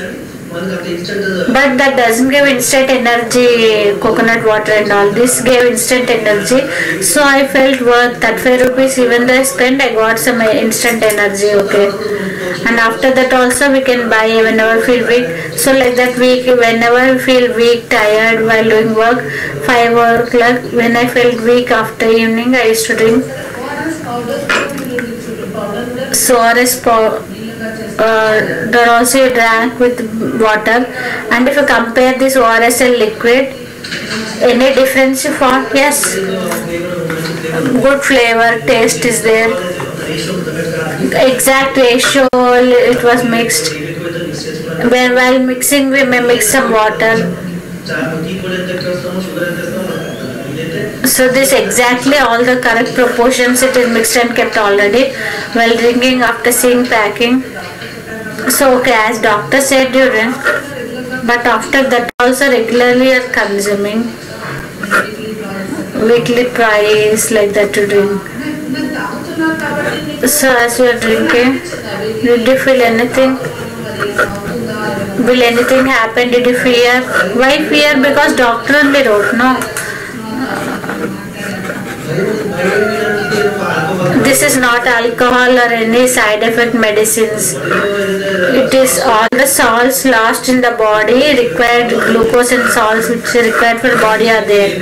but that doesn't give instant energy. Coconut water and all this gave instant energy, so I felt worth 35 rupees. Even though I spent, I got some instant energy. Okay, and after that also we can buy whenever we feel weak. So like that, whenever we feel weak, tired while doing work, 5 o'clock when I felt weak after evening, I used to drink ORS powder. That also you drank with water. And if you compare this ORS and liquid, any difference you found? Yes, good flavor, taste is there, exact ratio, it was mixed. While mixing we may mix some water. So this exactly all the correct proportions, it is mixed and kept already while drinking after seeing packing. So okay, as doctor said you drink, but after that also regularly you are consuming, weekly twice like that to drink. So as you are drinking, did you feel anything? Will anything happen? Did you fear? Why fear? Because doctor only wrote, no? This is not alcohol or any side effect medicines. It is all the salts lost in the body, required glucose and salts which are required for the body are there.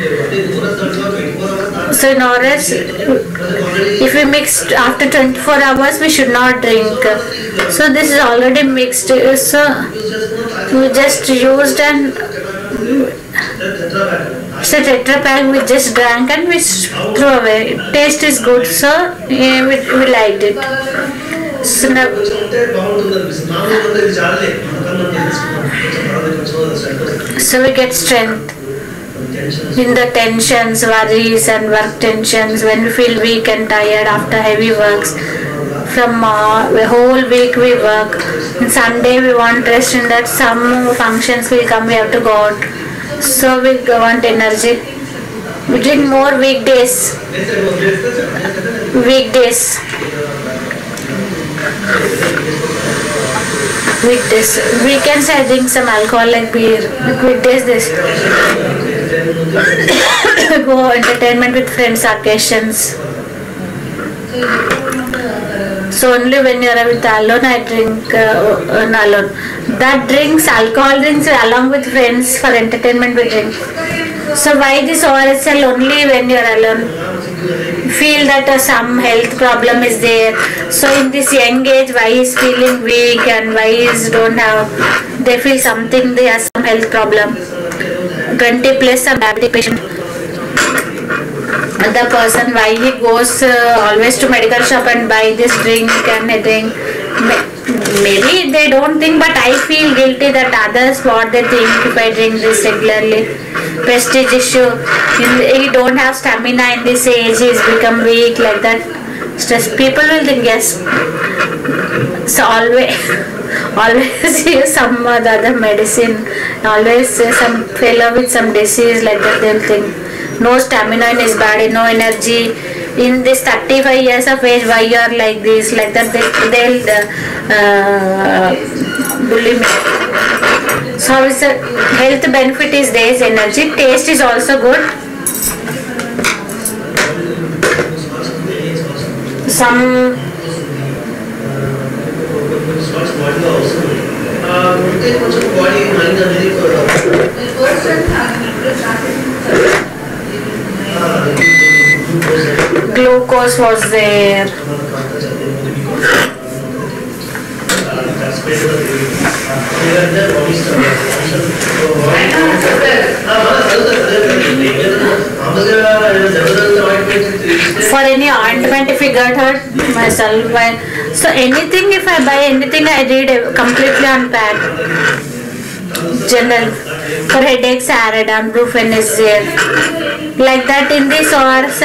So in ORS, if we mix after 24 hours, we should not drink. So this is already mixed. So we just used and so Tetra Pak we just drank and we threw away. Taste is good, so we liked it. So now, so we get strength in the tensions, worries and work tensions when we feel weak and tired after heavy works. From the whole week we work. On Sunday we want rest, in that some functions will come, we have to go out. So we want energy. We drink more weekdays. Weekdays. Weekends I drink some alcohol like beer. Weekdays this. Go entertainment with friends, occasions. So only when you are with alone, I drink alone. That drinks, alcohol drinks along with friends for entertainment we drink. So why this ORSL only when you are alone? Feel that some health problem is there. So in this young age, why is feeling weak and why is don't have, they feel something, they have some health problem. 20 plus some diabetic patient. The person, why he goes always to medical shop and buy this drink and a drink. Maybe they don't think, but I feel guilty that others what they think if I drink this regularly. Prestige issue. He don't have stamina in this age, he's become weak like that. Stress. People will think yes. So always use some other medicine. Always some fellow with some disease like that, they'll think. No stamina in his body, no energy. In this 35 years of age, why you are like this, like that, they'll bully me. So it's a health benefit is there, energy. Taste is also good. Some glucose was there. For any ointment, if I get hurt myself, so anything, if I buy anything, I read completely on pack. General for headaches, Aradan, Brufen is there. Like that in this ORS.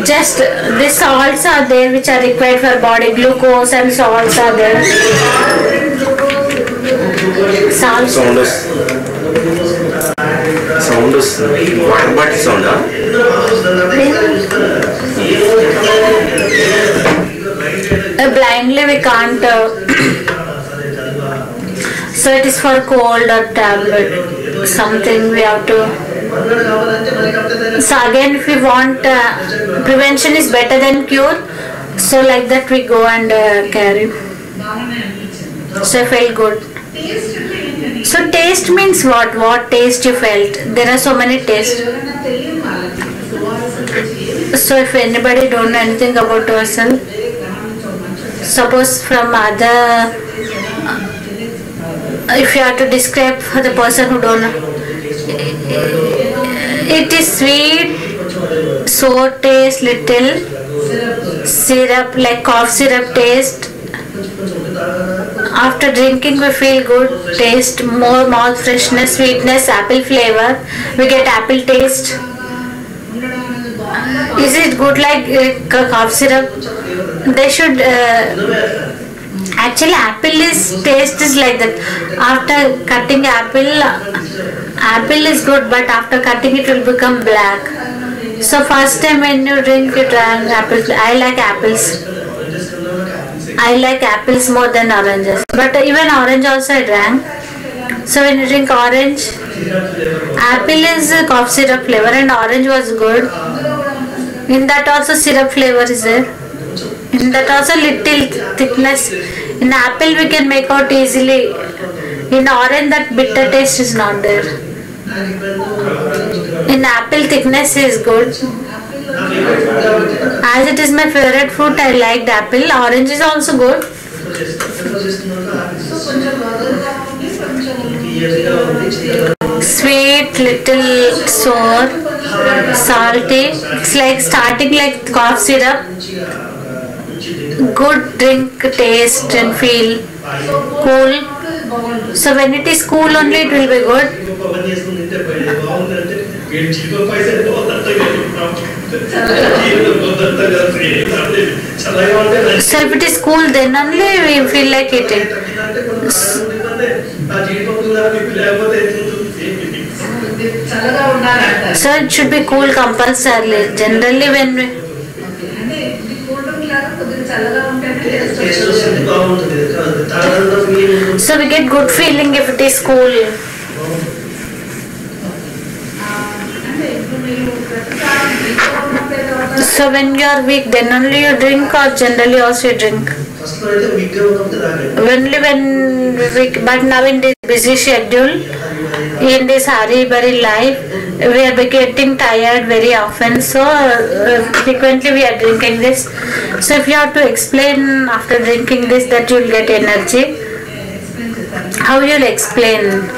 Just these salts are there which are required for body. Glucose and salts are there. Salts. Sound is water bottle sound, huh? Blindly we can't. So it is for cold or tablet. Something we have to. So again, if we want prevention is better than cure. So like that we go and carry. So I felt good. So taste means what? What taste you felt? There are so many tastes. So if anybody don't know anything about yourself, suppose from other, if you have to describe for the person who don't know, it is sweet, sour taste, little syrup, like cough syrup taste. After drinking we feel good, taste, more mouth freshness, sweetness, apple flavor, we get apple taste. Is it good like cough syrup? They should actually apple is taste is like that. After cutting apple is good, but after cutting it will become black. So first time when you drink you try apple. I like apples. I like apples more than oranges. But even orange also I drank. So when you drink orange, apple is cough syrup flavor and orange was good. In that also syrup flavor is there. In that also little thickness. In apple we can make out easily. In orange that bitter taste is not there. In apple thickness is good. As it is my favorite fruit, I liked apple. Orange is also good. Sweet, little sour, salty. It's like starting like cough syrup. Good drink taste and feel. Cool. So when it is cool only it will be good. So if it is cool then only we feel like eating. So it should be cool compulsorily. Generally when we so we get good feeling if it is cool. So when you are weak then only you drink or generally also you drink? Only when weak, but now in this busy schedule, in this hurry-burry life, we are getting tired very often, so frequently we are drinking this. So if you have to explain after drinking this that you will get energy, how you will explain?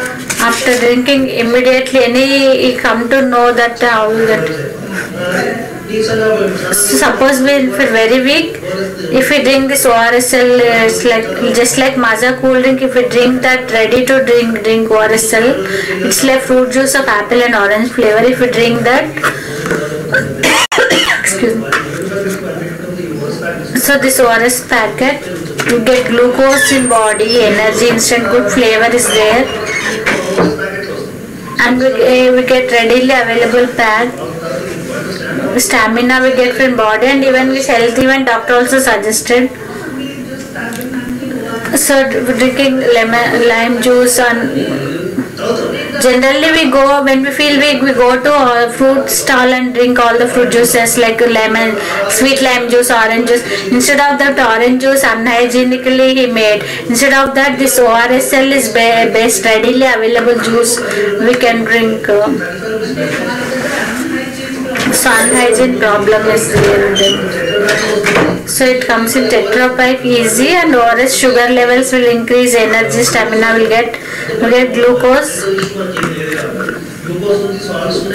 After drinking immediately you come to know that how you get. So suppose we are very weak, if we drink this ORSL, it's like just like Maaza cool drink. If we drink that ready to drink ORSL, it's like fruit juice of apple and orange flavor. If we drink that, excuse me. So this ORS packet, you get glucose in body, energy, instant good flavor is there, and we get readily available pack. Stamina we get from body, and even with health, even doctor also suggested. So drinking lime juice, and generally we go when we feel weak, we go to a fruit stall and drink all the fruit juices like lemon, sweet lime juice, orange juice. Instead of that orange juice unhygienically he made. Instead of that this ORSL is best readily available juice we can drink. So unhygiene problem is there. So it comes in Tetra Pak easy, and ORS sugar levels will increase, energy, stamina will get glucose.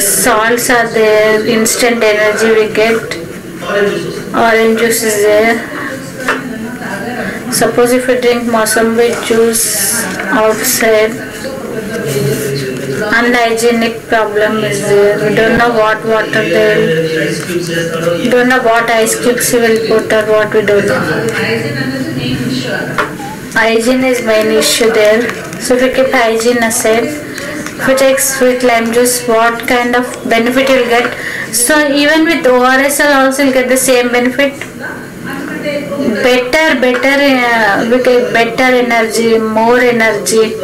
Salts are there, instant energy we get. Orange juice is there. Suppose if we drink Mossambi juice outside, unhygienic problem is there. We don't know what water they will, don't know what ice cubes we will put or what we don't know. Hygiene is main issue there. So if we keep hygiene aside, if we take sweet lime juice, what kind of benefit you will get? So even with ORSL also you will get the same benefit. Better we get better energy, more energy.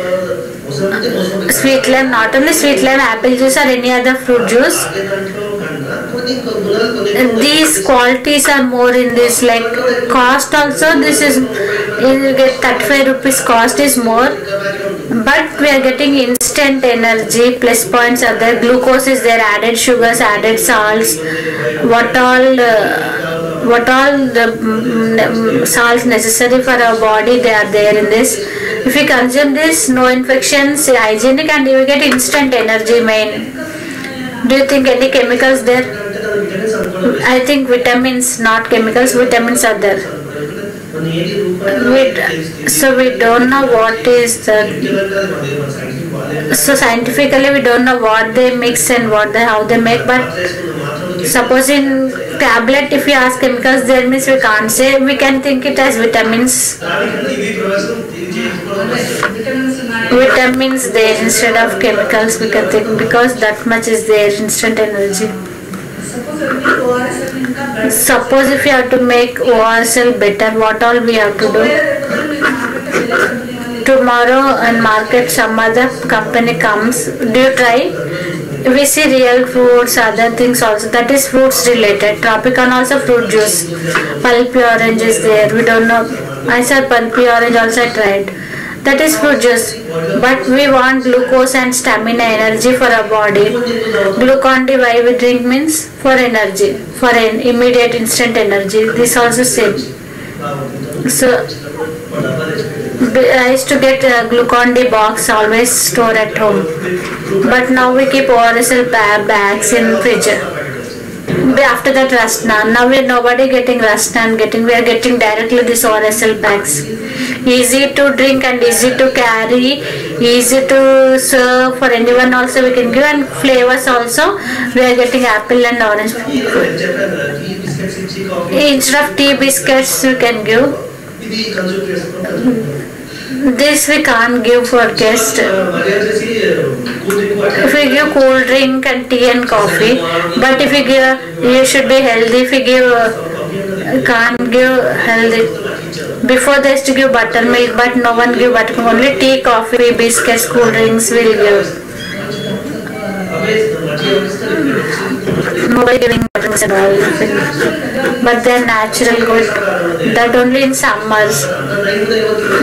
Sweet lime, not only sweet lime, apple juice or any other fruit juice. These qualities are more in this, like cost also, this is, you get 35 rupees cost is more, but we are getting instant energy, plus points are there, glucose is there, added sugars, added salts, what all the salts necessary for our body, they are there in this. If we consume this, no infections, hygienic, and you will get instant energy main. Do you think any chemicals there? I think vitamins, not chemicals, vitamins are there. So we don't know what is the, so scientifically we don't know what they mix and how they make, but suppose in tablet if you ask chemicals there means we can't say, we can think it as vitamins. Vitamins there instead of chemicals we can think, because that much is there, instant energy. Suppose if you have to make ORSL better, what all we have to do? Tomorrow in market some other company comes, do you try? We see real fruits, other things also, that is fruits related. Tropicana also fruit juice. Pulpy orange is there, we don't know. I said pulpy orange also I tried. That is fruit juice. But we want glucose and stamina, energy for our body. Glucon-D why we drink means for energy, for an immediate instant energy. This also same. So I used to get a Glucon-D box always store at home. But now we keep ORSL bags in fridge. After that Rasna, now we are nobody getting Rasna, we are getting directly this ORSL bags. Easy to drink and easy to carry, easy to serve for anyone also we can give, and flavors also we are getting apple and orange. Instead of tea biscuits we can give. This we can't give for guests. If we give cool drink and tea and coffee, but if we give, you should be healthy. If we give, can't give healthy. Before they used to give buttermilk, but no one give buttermilk. Only tea, coffee, biscuits, cool drinks will give. Nobody giving buttermilk at all. But they are natural good. That only in summers.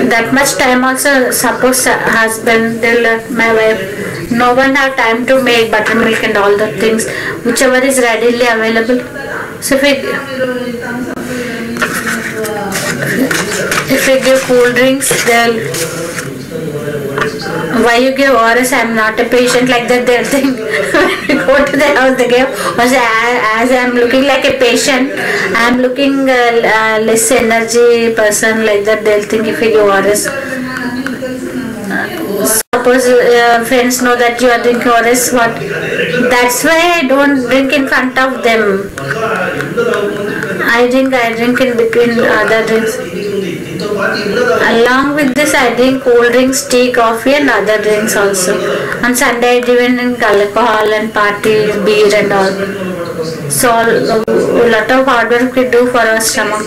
That much time also, suppose husband, my wife, no one have time to make buttermilk and all the things, whichever is readily available. So if we give cool drinks, they'll, why you give ORS, I'm not a patient, like that they'll think. When we go to the house they give, as I'm looking like a patient, I'm looking less energy person, like that they'll think if we give ORS. Suppose friends know that you are drinking ORS, what? That's why I don't drink in front of them. I drink in between other drinks. Along with this, I drink cool drinks, tea, coffee, and other drinks also. On Sunday, I drink alcohol and parties, beer and all. So a lot of hard work we do for our stomach.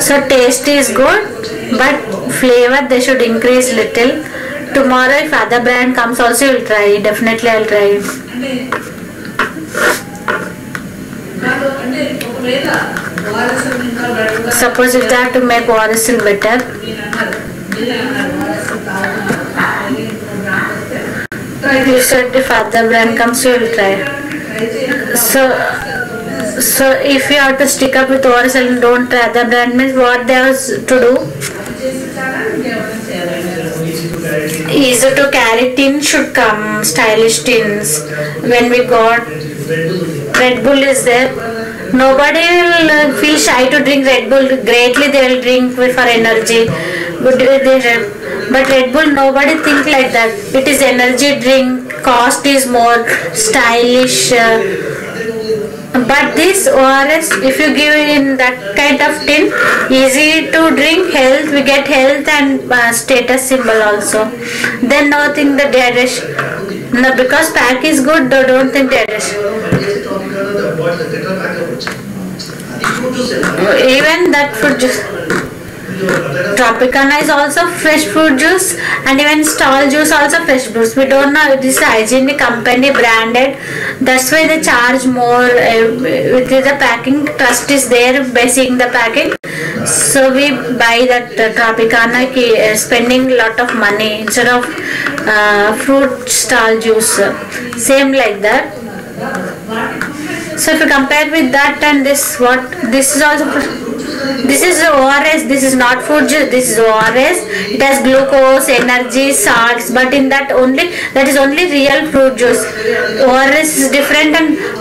So taste is good, but flavor they should increase little. Tomorrow, if other brand comes, also you'll try. Definitely, I'll try it. Suppose if they have to make ORSL better, you said if other brand comes, you will try. So So if you have to stick up with ORS and don't try other brand, means what they have to do? Easy to carry tin should come, stylish tins. When we got Red Bull is there, nobody will feel shy to drink Red Bull. Greatly they will drink for energy. But Red Bull, nobody think like that. It is energy drink, cost is more, stylish. But this ORS, if you give in that kind of tin, easy to drink, health, we get health and status symbol also. Then nothing the dehydration. No, because pack is good, don't think dehydration. Even that fruit juice. Tropicana is also fresh fruit juice, and even stall juice also fresh juice. We don't know it is a hygienic company branded. That's why they charge more. With the packing, trust is there by seeing the packing. So we buy that Tropicana, spending a lot of money instead of fruit stall juice. Same like that. So if you compare with that and this, this is also. This is ORS, this is not food juice, this is ORS. It has glucose, energy, salts, but in that is only real fruit juice. ORS is different,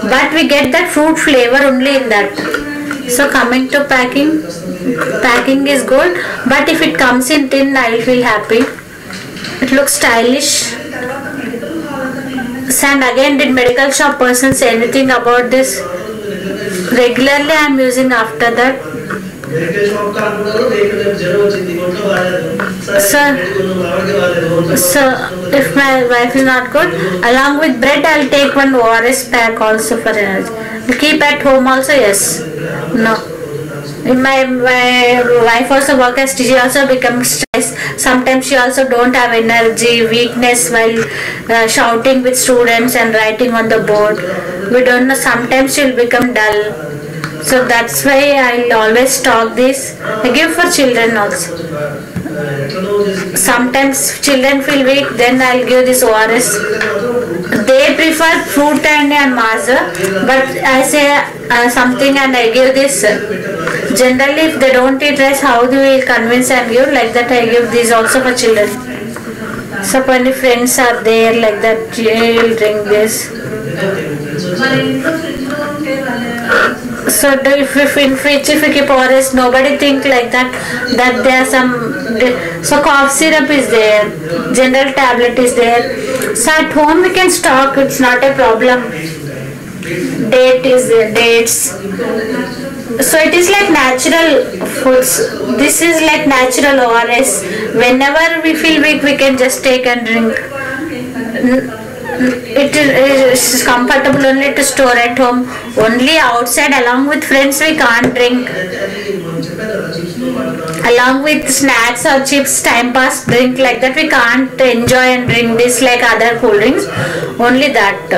but we get that fruit flavor only in that. So coming to packing is good, but if it comes in tin, I will feel happy. It looks stylish. And again, did medical shop person say anything about this? Regularly I am using after that. So if my wife is not good, along with bread I'll take one ORS pack also for energy. Keep at home also, yes. No. My wife also works as she also becomes stressed. Sometimes she also don't have energy, weakness while shouting with students and writing on the board. We don't know, sometimes she will become dull. So that's why I'll always stock this. I give for children also. Sometimes children feel weak, then I'll give this ORS. They prefer fruit and Maaza, but I say something and I give this. Generally, if they don't eat rice, how do we convince and give? Like that I give these also for children. So when friends are there, like that, you'll drink this. So if in fridge if we keep ORS, nobody think like that there are some. So cough syrup is there, general tablet is there. So at home we can stock, it's not a problem. Date is there, dates. So it is like natural foods. This is like natural ORS. Whenever we feel weak, we can just take and drink. It is comfortable only to store at home. Only outside along with friends we can't drink. Along with snacks or chips, time pass, drink like that we can't enjoy and drink this like other cool drinks. Only that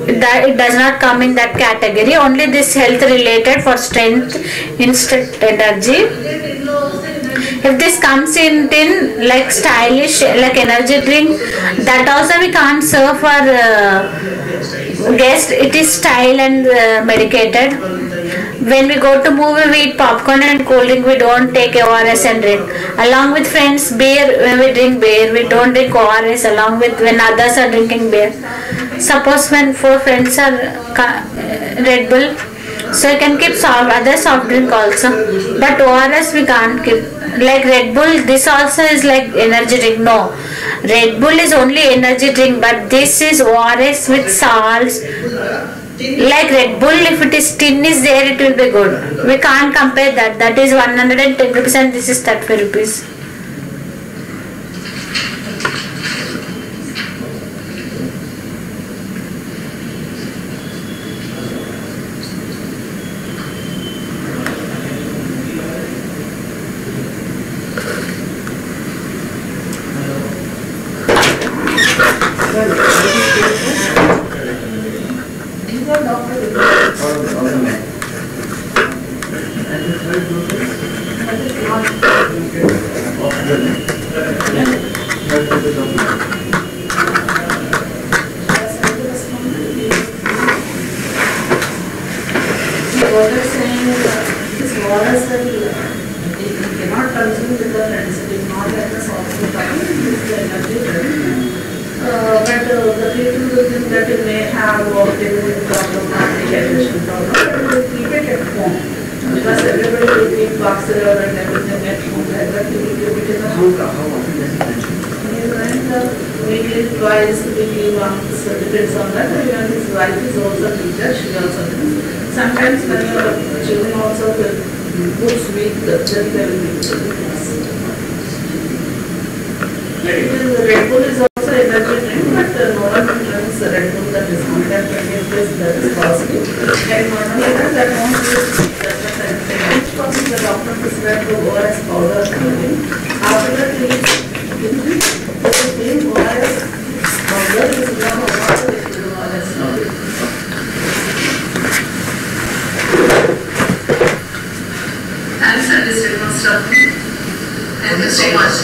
it does not come in that category. Only this health related for strength, instant energy. If this comes in tin like stylish, like energy drink, that also we can't serve for guests. It is style and medicated. When we go to movie, we eat popcorn and cold drink. We don't take ORS and drink. Along with friends, beer. When we drink beer, we don't drink ORS. Along with when others are drinking beer. Suppose when 4 friends are Red Bull, so you can keep other soft drink also. But ORS we can't keep. Like Red Bull, this also is like energy drink. No, Red Bull is only energy drink, but this is ORS with salts. Like Red Bull, if it is tin is there, it will be good. We can't compare that. That is 110 rupees and this is 35 rupees. what you're saying is more as that you cannot consume with the friends. It is not like a source of time, it is the energy drink. But the people who think that you may have autism problem or dehydration problem, they will keep it at home. Because everybody will keep boxer and everything at home, like that you will keep it in the home. Maybe twice, maybe once, depends on that. Even his wife is also a teacher, she also does. Sometimes when your children also books weak, then they will be Red Bull is also energy drink, but no one drinks Red Bull that is 120 rupees, that is costly. And normally that won't use because the doctor prescribed the ORS powder. After that, he is the same ORS powder is now water is ORS powder. Thanks, Mr. Master. Thank you so much.